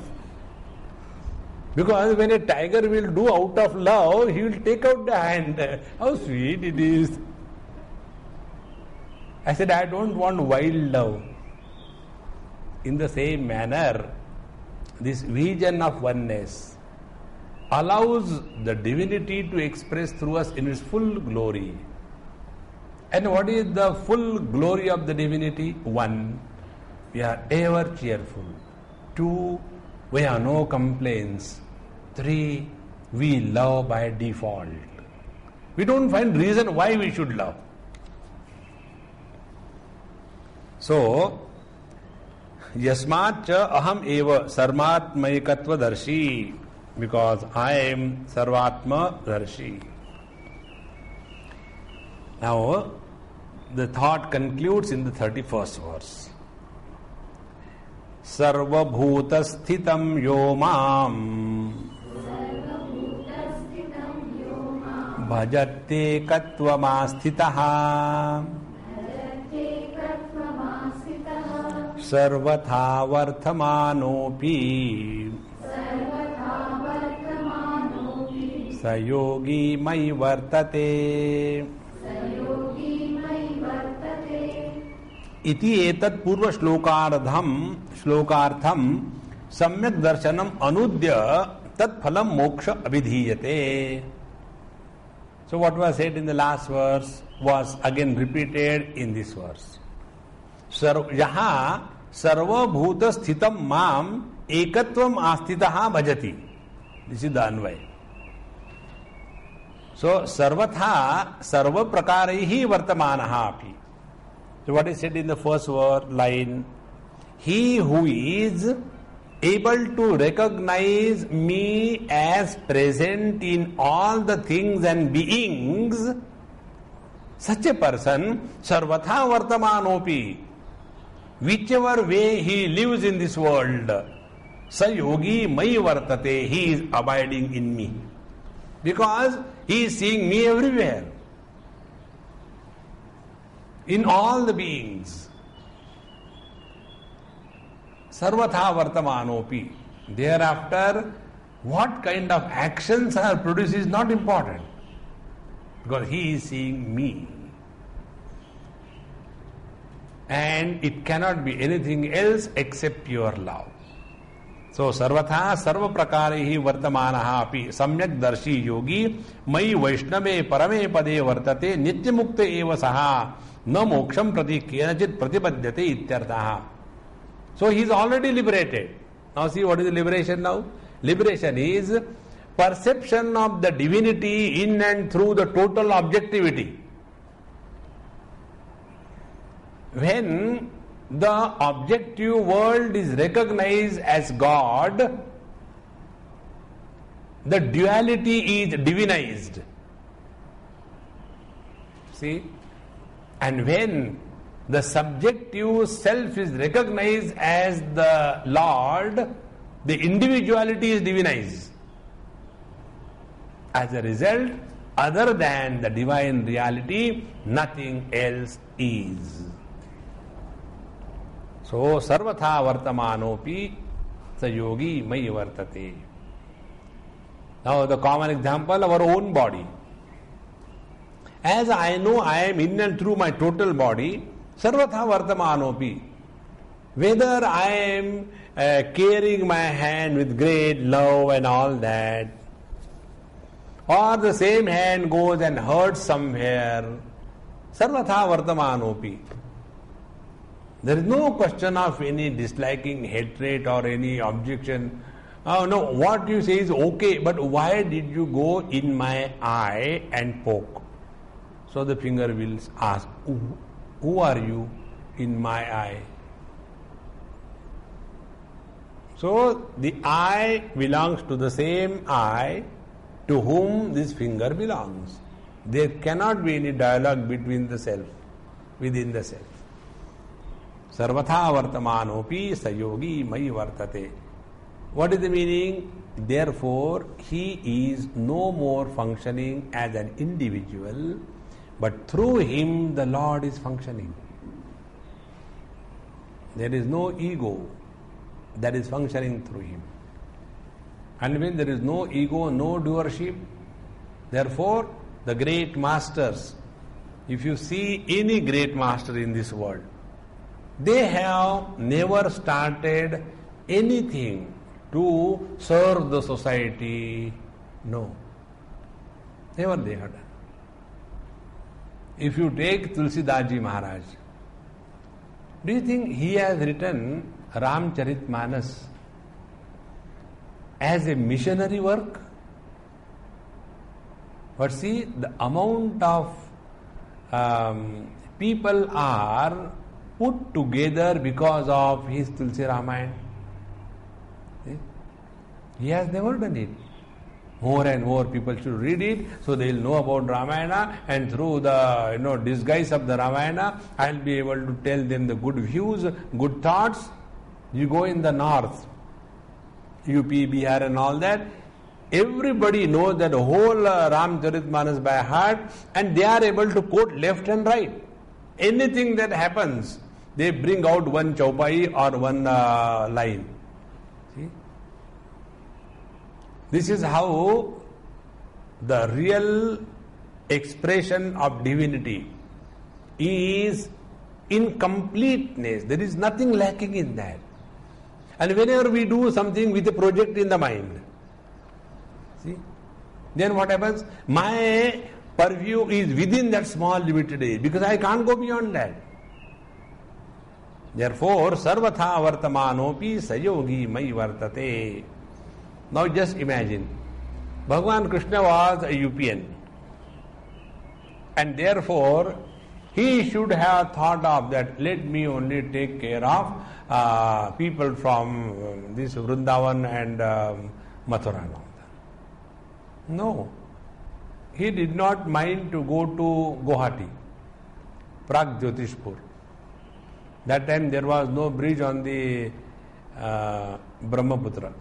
Because when a tiger will do out of love, he will take out the hand. How sweet it is. I said, I don't want wild love. In the same manner, this vision of oneness allows the divinity to express through us in its full glory. And what is the full glory of the divinity? 1, we are ever cheerful. 2, we have no complaints. 3, we love by default. We don't find reason why we should love. So, yasmat cha aham eva sarvatmaikatva darshi, because I am sarvatma darshi. Now, the thought concludes in the 31st verse. Sarvabhuta sthitam yo mam bhajate katvamastitaha sarvatha varthamanopi sayogi mai vartate. इति एतत् पूर्व श्लोकार्थम सम्यक दर्शनम अनुद्य तत्फलम मोक्ष अभिधीयते. So what was said in the last verse was again repeated in this verse. यहाँ सर्वभूत स्थितम माम एकत्वम आस्थितः भजति. This is the Anvay. So सर्वथा सर्व प्रकारैः वर्तमानः अपि. So what is said in the first line? He who is able to recognize me as present in all the things and beings, such a person, sarvatha vartamanopi, whichever way he lives in this world, sa yogi mai vartate, he is abiding in me. Because he is seeing me everywhere. In all the beings. Sarvatha vartamanopi. Thereafter, what kind of actions are produced is not important. Because he is seeing me. And it cannot be anything else except pure love. So, sarvatha sarva prakarehi vartamanaha api samyak darshi yogi mai vaishnave parame pade vartate nitya mukta eva saha na moksham prati kenachit pratipadyate ityarthaha. So he is already liberated. Now see what is the liberation now? Liberation is perception of the divinity in and through the total objectivity. When the objective world is recognized as God, the duality is divinized. See? And when the subjective self is recognized as the Lord, the individuality is divinized. As a result, other than the divine reality, nothing else is. So, sarvatha vartamanopi sayogi mai vartate. Now, the common example, our own body. As I know I am in and through my total body, sarvatha vartamanopi. Whether I am carrying my hand with great love and all that, or the same hand goes and hurts somewhere, sarvatha vartamanopi. There is no question of any disliking, hatred or any objection. No, what you say is okay, but why did you go in my eye and poke? So the finger will ask, who are you in my eye? So the eye belongs to the same eye to whom this finger belongs. There cannot be any dialogue between the self, within the self. Sarvatha vartamanopi sayogi mai vartate. What is the meaning? Therefore, he is no more functioning as an individual, but through him the Lord is functioning. There is no ego that is functioning through him. And when there is no ego, no doership, therefore the great masters, if you see any great master in this world, they have never started anything to serve the society. No. Never they have done. If you take Tulsidaji Maharaj, do you think he has written Ramcharitmanas as a missionary work? But see, the amount of people are put together because of his Tulsi Ramayana. He has never done it. More and more people should read it, so they will know about Ramayana, and through the disguise of the Ramayana, I will be able to tell them the good views, good thoughts. You go in the north, UP, Bihar and all that, everybody knows that whole Ramcharitmanas by heart, and they are able to quote left and right. Anything that happens, they bring out one chaupai or one line. See? This is how the real expression of divinity is in completeness. There is nothing lacking in that. And whenever we do something with a project in the mind, see, then what happens? My purview is within that small limited age, because I can't go beyond that. Therefore, sarvatha vartamanopi sayogi mai vartate. Now just imagine, Bhagavan Krishna was a UPN, and therefore he should have thought of that, let me only take care of people from this Vrindavan and Mathura. No. He did not mind to go to Guwahati, Pragjyotishpur. That time there was no bridge on the Brahmaputra.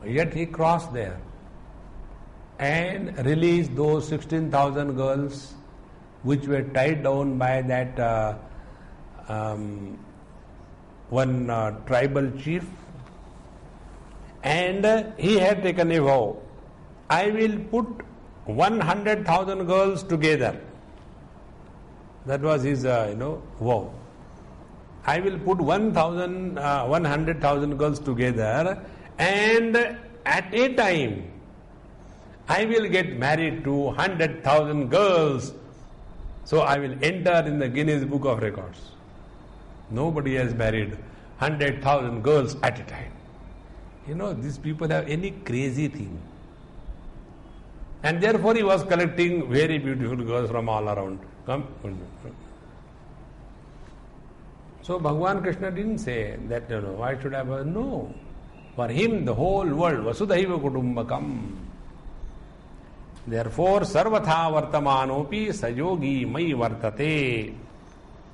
Yet he crossed there and released those 16,000 girls which were tied down by that one tribal chief. And he had taken a vow, I will put 100,000 girls together. That was his vow. I will put 100,000 girls together, and at a time I will get married to 100,000 girls. So I will enter in the Guinness Book of Records. Nobody has married 100,000 girls at a time. These people have any crazy thing. And therefore he was collecting very beautiful girls from all around. Come. So Bhagavan Krishna didn't say that, why should I? No. For him, the whole world, Vasudhaiva Kutumbakam. Therefore, Sarvatha Vartamanopi Sayogi Mai Vartate.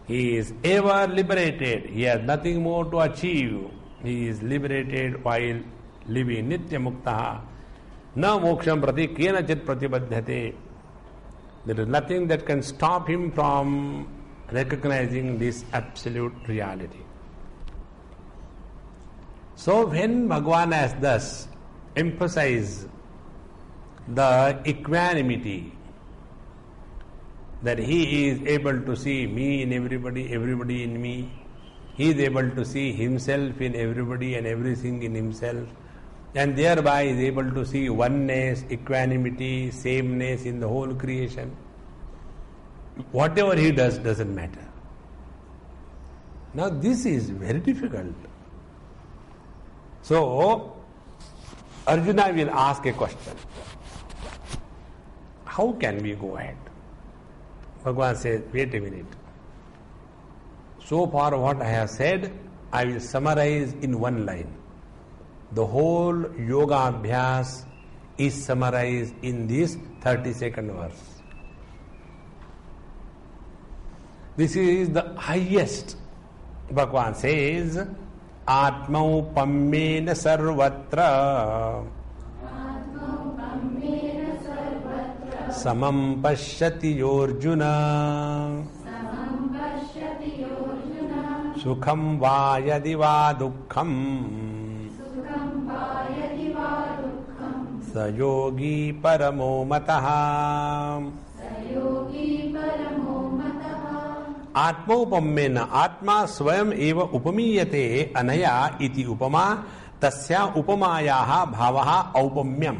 He is ever liberated. He has nothing more to achieve. He is liberated while living Nitya Muktaha. Na moksham prati kenachit pratibadhyate. There is nothing that can stop him from recognizing this absolute reality. So when Bhagavan has thus emphasized the equanimity, that he is able to see me in everybody, everybody in me, he is able to see himself in everybody and everything in himself, and thereby is able to see oneness, equanimity, sameness in the whole creation. Whatever he does doesn't matter. Now this is very difficult. So Arjuna will ask a question. How can we go ahead? Bhagavan says, wait a minute. So far what I have said, I will summarize in one line. The whole yoga abhyas is summarized in this 32nd verse. This is the highest. Bhagavan says, Atmaupamena sarvatra samam pashyati yorjuna sukham vayadi va dukkham sayogi paramo mataha. आत्मोपमेन आत्मा स्वयं एव उपमीयते अनया इति उपमा Tasya upamayaha bhavaha aupamyam.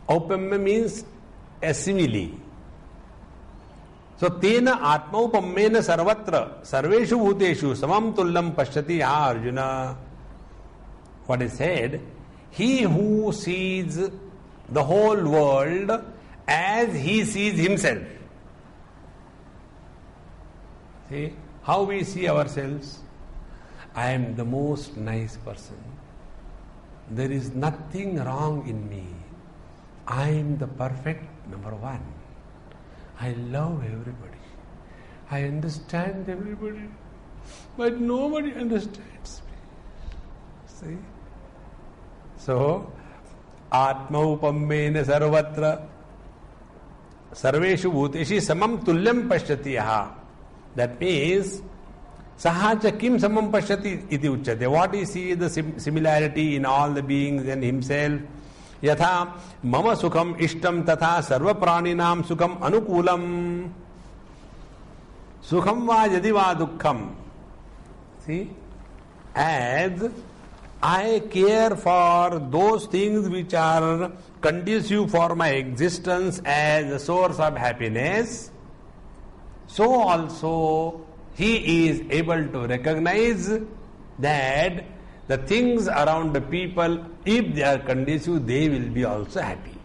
Aupamya means a simile. So, tena atmaupamena sarvatra sarveshu bhuteshu samam tullam pashyati ha Arjuna. What is said? He who sees the whole world as he sees himself. See, how we see ourselves? I am the most nice person. There is nothing wrong in me. I am the perfect number one. I love everybody. I understand everybody. But nobody understands me. See? So, Atma upammena sarvatra sarveshu bhuteshi samam tulyam pashyati yaha. That means, sahacha kim samam pashyati iti uchyate. What is he? The similarity in all the beings and himself. Yatha mama sukham ishtam tatha sarva praninam sukham anukulam. Sukham va yadi va dukkham. See? As I care for those things which are conducive for my existence as a source of happiness, so also he is able to recognize that the things around the people, if they are conducive, they will be also happy.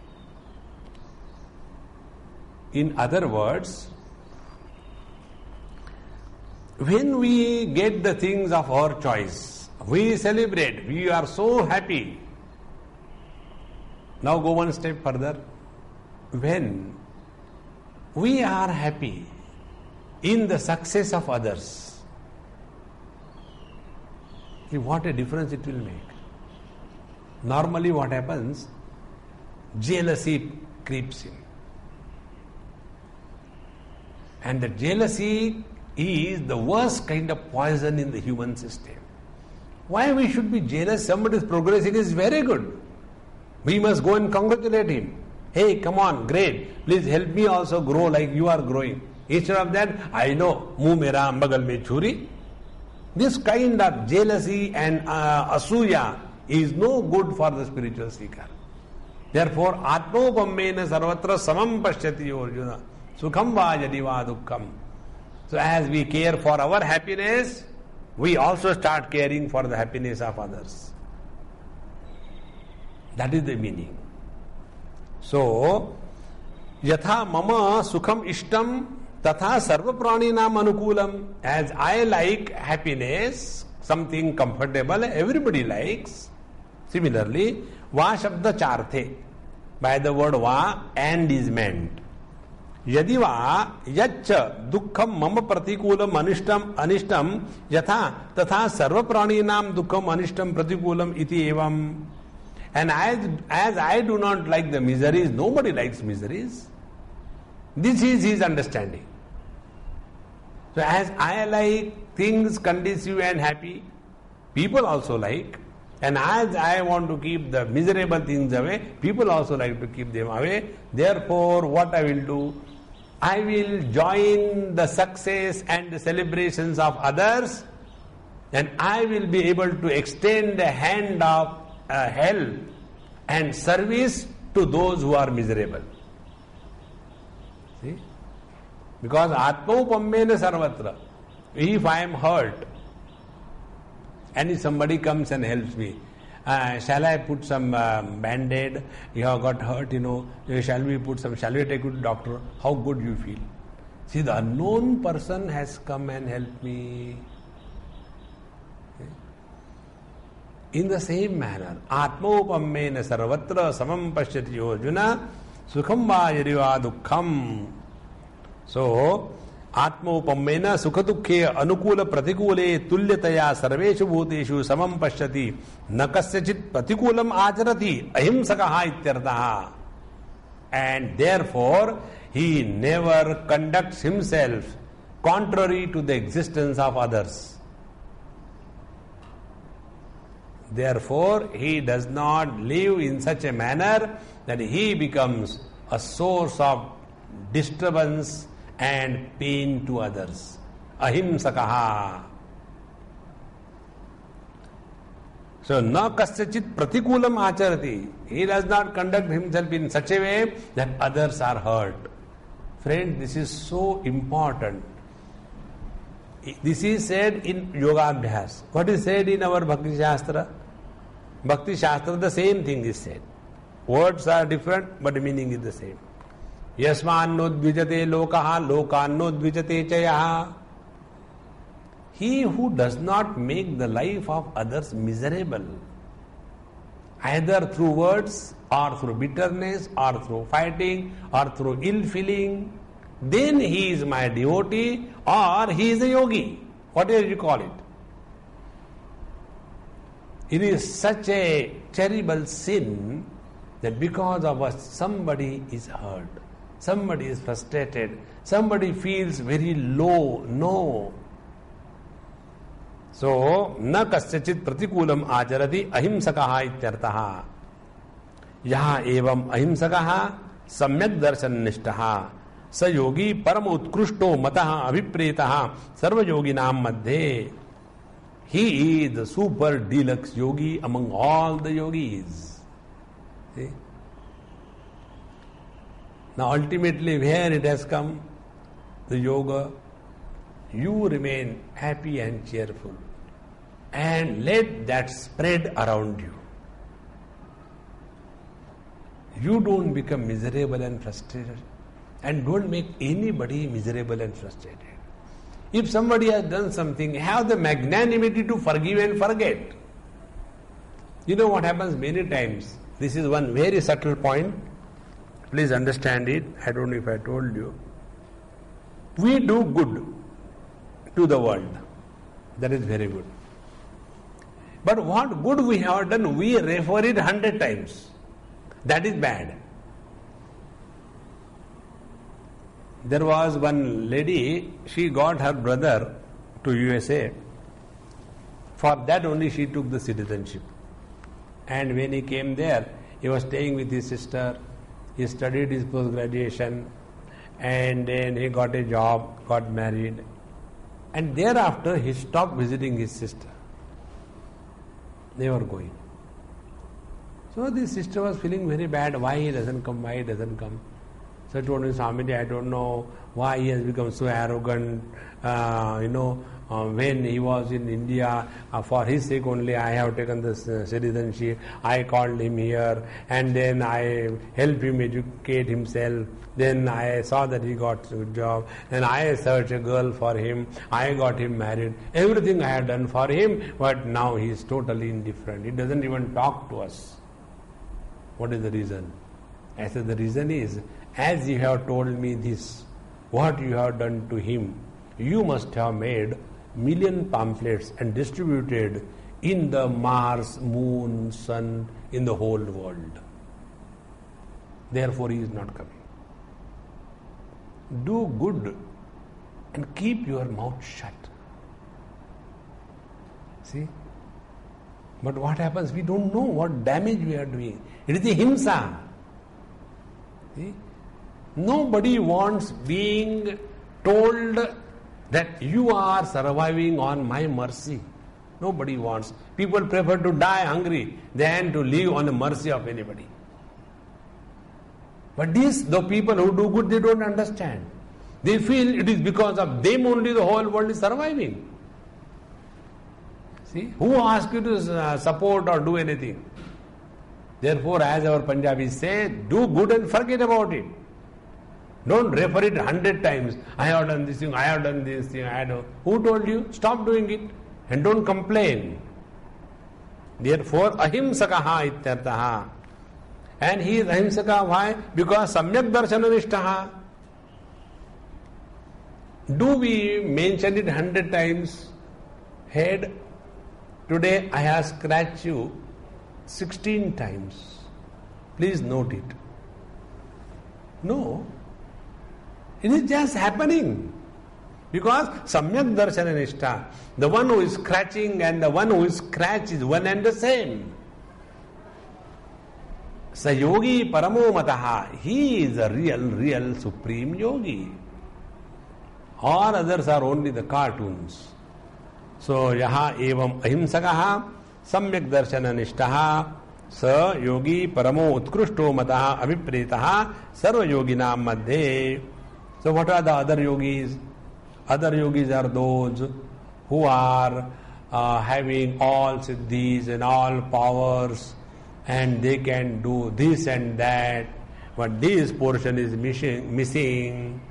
In other words, when we get the things of our choice, we celebrate, we are so happy. Now go one step further. When we are happy in the success of others, see what a difference it will make. Normally what happens? Jealousy creeps in. And the jealousy is the worst kind of poison in the human system. Why we should be jealous? Somebody is progressing is very good. We must go and congratulate him. Hey, come on, great. Please help me also grow like you are growing. Instead of that, I know, muh mera bagal mein churi. This kind of jealousy and asuya is no good for the spiritual seeker. Therefore, atmopammena sarvatra samam pashyati Arjuna. Sukham va yadi va dukkham. So as we care for our happiness, we also start caring for the happiness of others. That is the meaning. So, yatha mama sukham ishtam tatha sarva praninam anukulam. As I like happiness, something comfortable, everybody likes. Similarly, va shabda charthe. By the word va, and is meant. यदि वा यच्च दुःखम मम प्रतिकूलम अनिष्टम यथा तथा सर्व प्राणिनाम दुःखम अनिष्टम प्रतिकूलम इति एवं. And as I do not like the miseries, nobody likes miseries. This is his understanding. So as I like things conducive and happy, people also like. And as I want to keep the miserable things away, people also like to keep them away. Therefore, what I will do? I will join the success and the celebrations of others, and I will be able to extend a hand of help and service to those who are miserable. See? Because atmaupammena sarvatra. If I am hurt, and if somebody comes and helps me, shall I put some band-aid? You have got hurt, shall we take you to doctor? How good you feel? See, the unknown person has come and helped me. In the same manner, atmaupammena sarvatra samam pashyati Arjuna sukham va yadi va dukkham. So, आत्मोपम्मेन सुख दुखे अनुकूल प्रतिकूले तुल्यतया सर्वेषु भूतेषु समं पश्यति न कस्यचित् प्रतिकूलम आचरति अहिंसकः इत्यर्थः. And therefore he never conducts himself contrary to the existence of others. Therefore he does not live in such a manner that he becomes a source of disturbance and pain to others. Ahimsakaha. So, na kasyachit pratikulam acharati. He does not conduct himself in such a way that others are hurt. Friend, this is so important. This is said in Yoga Abhyas. What is said in our Bhakti Shastra? Bhakti Shastra, the same thing is said. Words are different, but the meaning is the same. Yasmannodvijate lokaha, lokannodvijate chayaha. He who does not make the life of others miserable, either through words or through bitterness or through fighting or through ill feeling, then he is my devotee or he is a yogi. Whatever you call it. It is such a terrible sin that because of us somebody is hurt, somebody is frustrated, somebody feels very low. No. So, na kasyachit pratikulam acharati ahimsakaha ityartaha. Yaha evam ahimsakaha samyak darshan nishtaha. स योगी परम उत्कृष्टो मतः अभिप्रेतः सर्व योगिनां मध्ये. He is the super deluxe yogi among all the yogis. See? Now ultimately where it has come, the yoga, you remain happy and cheerful and let that spread around you. You don't become miserable and frustrated. And don't make anybody miserable and frustrated. If somebody has done something, have the magnanimity to forgive and forget. You know what happens many times? This is one very subtle point. Please understand it. I don't know if I told you. We do good to the world. That is very good. But what good we have done, we refer it 100 times. That is bad. There was one lady, she got her brother to USA. For that only she took the citizenship. And when he came there, he was staying with his sister. He studied his post-graduation and then he got a job, got married. And thereafter he stopped visiting his sister. They were going. So this sister was feeling very bad. Why he doesn't come? Why he doesn't come? So I told him, Swamiji, I don't know why he has become so arrogant. When he was in India, for his sake only I have taken the citizenship. I called him here and then I helped him educate himself. Then I saw that he got a job. Then I searched a girl for him. I got him married. Everything I had done for him, but now he is totally indifferent. He doesn't even talk to us. What is the reason? I said, the reason is, as you have told me this, what you have done to him, you must have made million pamphlets and distributed in the Mars, Moon, Sun, in the whole world. Therefore he is not coming. Do good and keep your mouth shut. See? But what happens? We don't know what damage we are doing. It is a himsa. See? Nobody wants being told that you are surviving on my mercy. Nobody wants. People prefer to die hungry than to live on the mercy of anybody. But the people who do good, they don't understand. They feel it is because of them only the whole world is surviving. See, who asked you to support or do anything? Therefore, as our Punjabis say, do good and forget about it. Don't refer it 100 times. I have done this thing, I have done this thing, Who told you? Stop doing it and don't complain. Therefore, ahimsakaha ityartaha. And he is ahimsaka. Why? Because samyak darshananishtaha. Do we mention it 100 times? Head, today I have scratched you 16 times. Please note it. No. It is just happening. Because samyak darshananishta, the one who is scratching and the one who is scratched is one and the same. Sa yogi paramo mataha. He is a real supreme yogi. All others are only the cartoons. So yaha evam ahimsakaha सम्यक दर्शन निष्ठः स योगी परमो उत्कृष्टो मतः अभिप्रेतः सर्व योगिनां मध्ये. So what are the other yogis? Other yogis are those who are having all siddhis and all powers, and they can do this and that, but this portion is missing,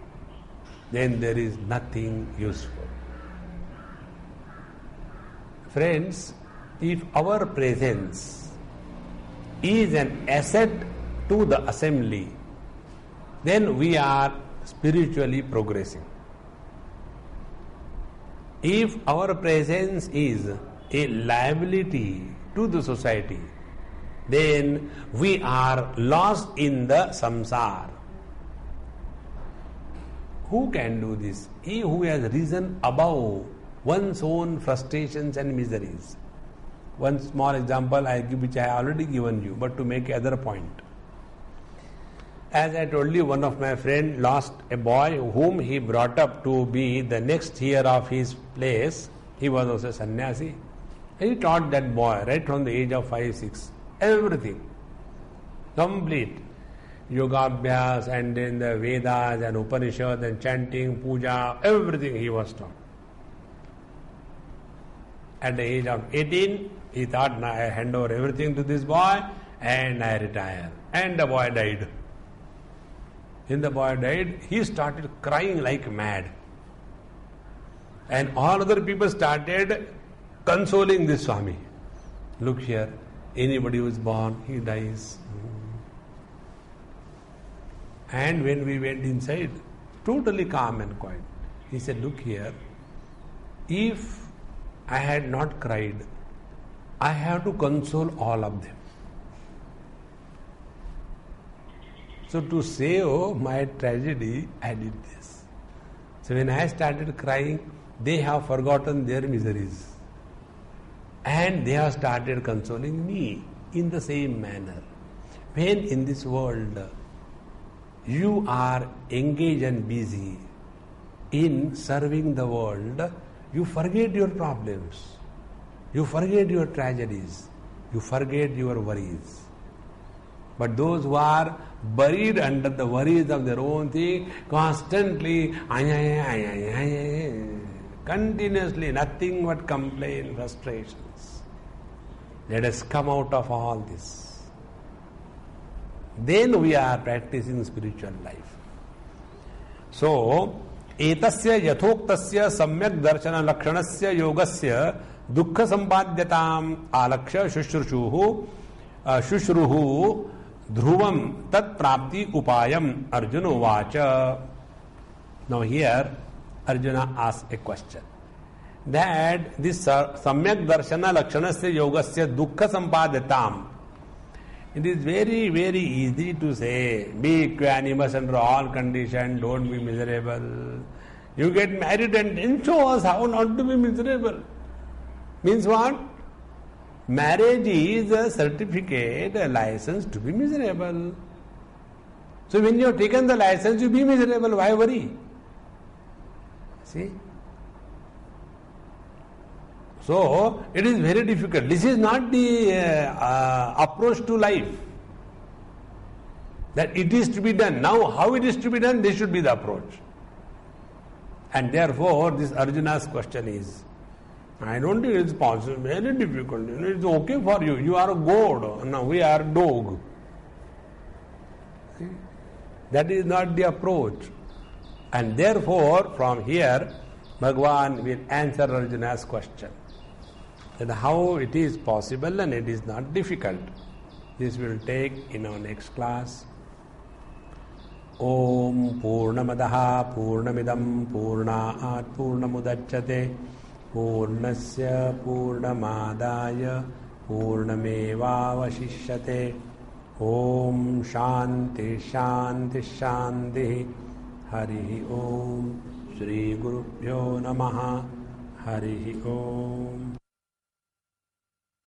then there is nothing useful. Friends, if our presence is an asset to the assembly, then we are spiritually progressing. If our presence is a liability to the society, then we are lost in the samsara. Who can do this? He who has risen above one's own frustrations and miseries. One small example I give, which I have already given you, but to make another point. As I told you, one of my friends lost a boy whom he brought up to be the next heir of his place. He was also a sannyasi. He taught that boy right from the age of 5, 6, everything. Complete. Yoga abhyas and then the Vedas and Upanishads and chanting, puja, everything he was taught. At the age of 18, he thought, now I hand over everything to this boy and I retire. And the boy died. When the boy died, he started crying like mad. And all other people started consoling this Swami. Look here, anybody who is born, he dies. And when we went inside, totally calm and quiet, he said, look here, if I had not cried, I have to console all of them. So to save my tragedy, I did this. So when I started crying, they have forgotten their miseries. And they have started consoling me in the same manner. When in this world you are engaged and busy in serving the world, you forget your problems, you forget your tragedies, you forget your worries. But those who are buried under the worries of their own thing, constantly, continuously, nothing but complaint, frustrations. Let us come out of all this. Then we are practicing spiritual life. So, एतस्य यथोक्तस्य सम्यक दर्शन लक्षणस्य योगस्य दुःख संपाद्यताम आलक्ष्य शुश्रूषुः ध्रुवम तत्प्राप्ति उपायम अर्जुन उवाच. Now here Arjuna asks a question that this सम्यक दर्शन लक्षणस्य योगस्य दुःख संपाद्यताम. It is very, very easy to say, be equanimous under all conditions, don't be miserable. You get married and then show us how not to be miserable. Means what? Marriage is a certificate, a license to be miserable. So when you have taken the license, you be miserable, why worry? See? So, it is very difficult. This is not the approach to life. That it is to be done. Now, how it is to be done, this should be the approach. And therefore, this Arjuna's question is, I don't think it's possible, very difficult. It's okay for you. You are a god. Now, we are dog. See? That is not the approach. And therefore, from here, Bhagavan will answer Arjuna's question. That how it is possible and it is not difficult. This will take in our next class. Om Purnamadaha Purnamidam Purnaat Purnamudachyate Purnasya Purnamadaya Purnamevavashishyate. Om Shanti Shanti Shanti. Hari Om Shri Gurubhyo Namaha. Hari Om.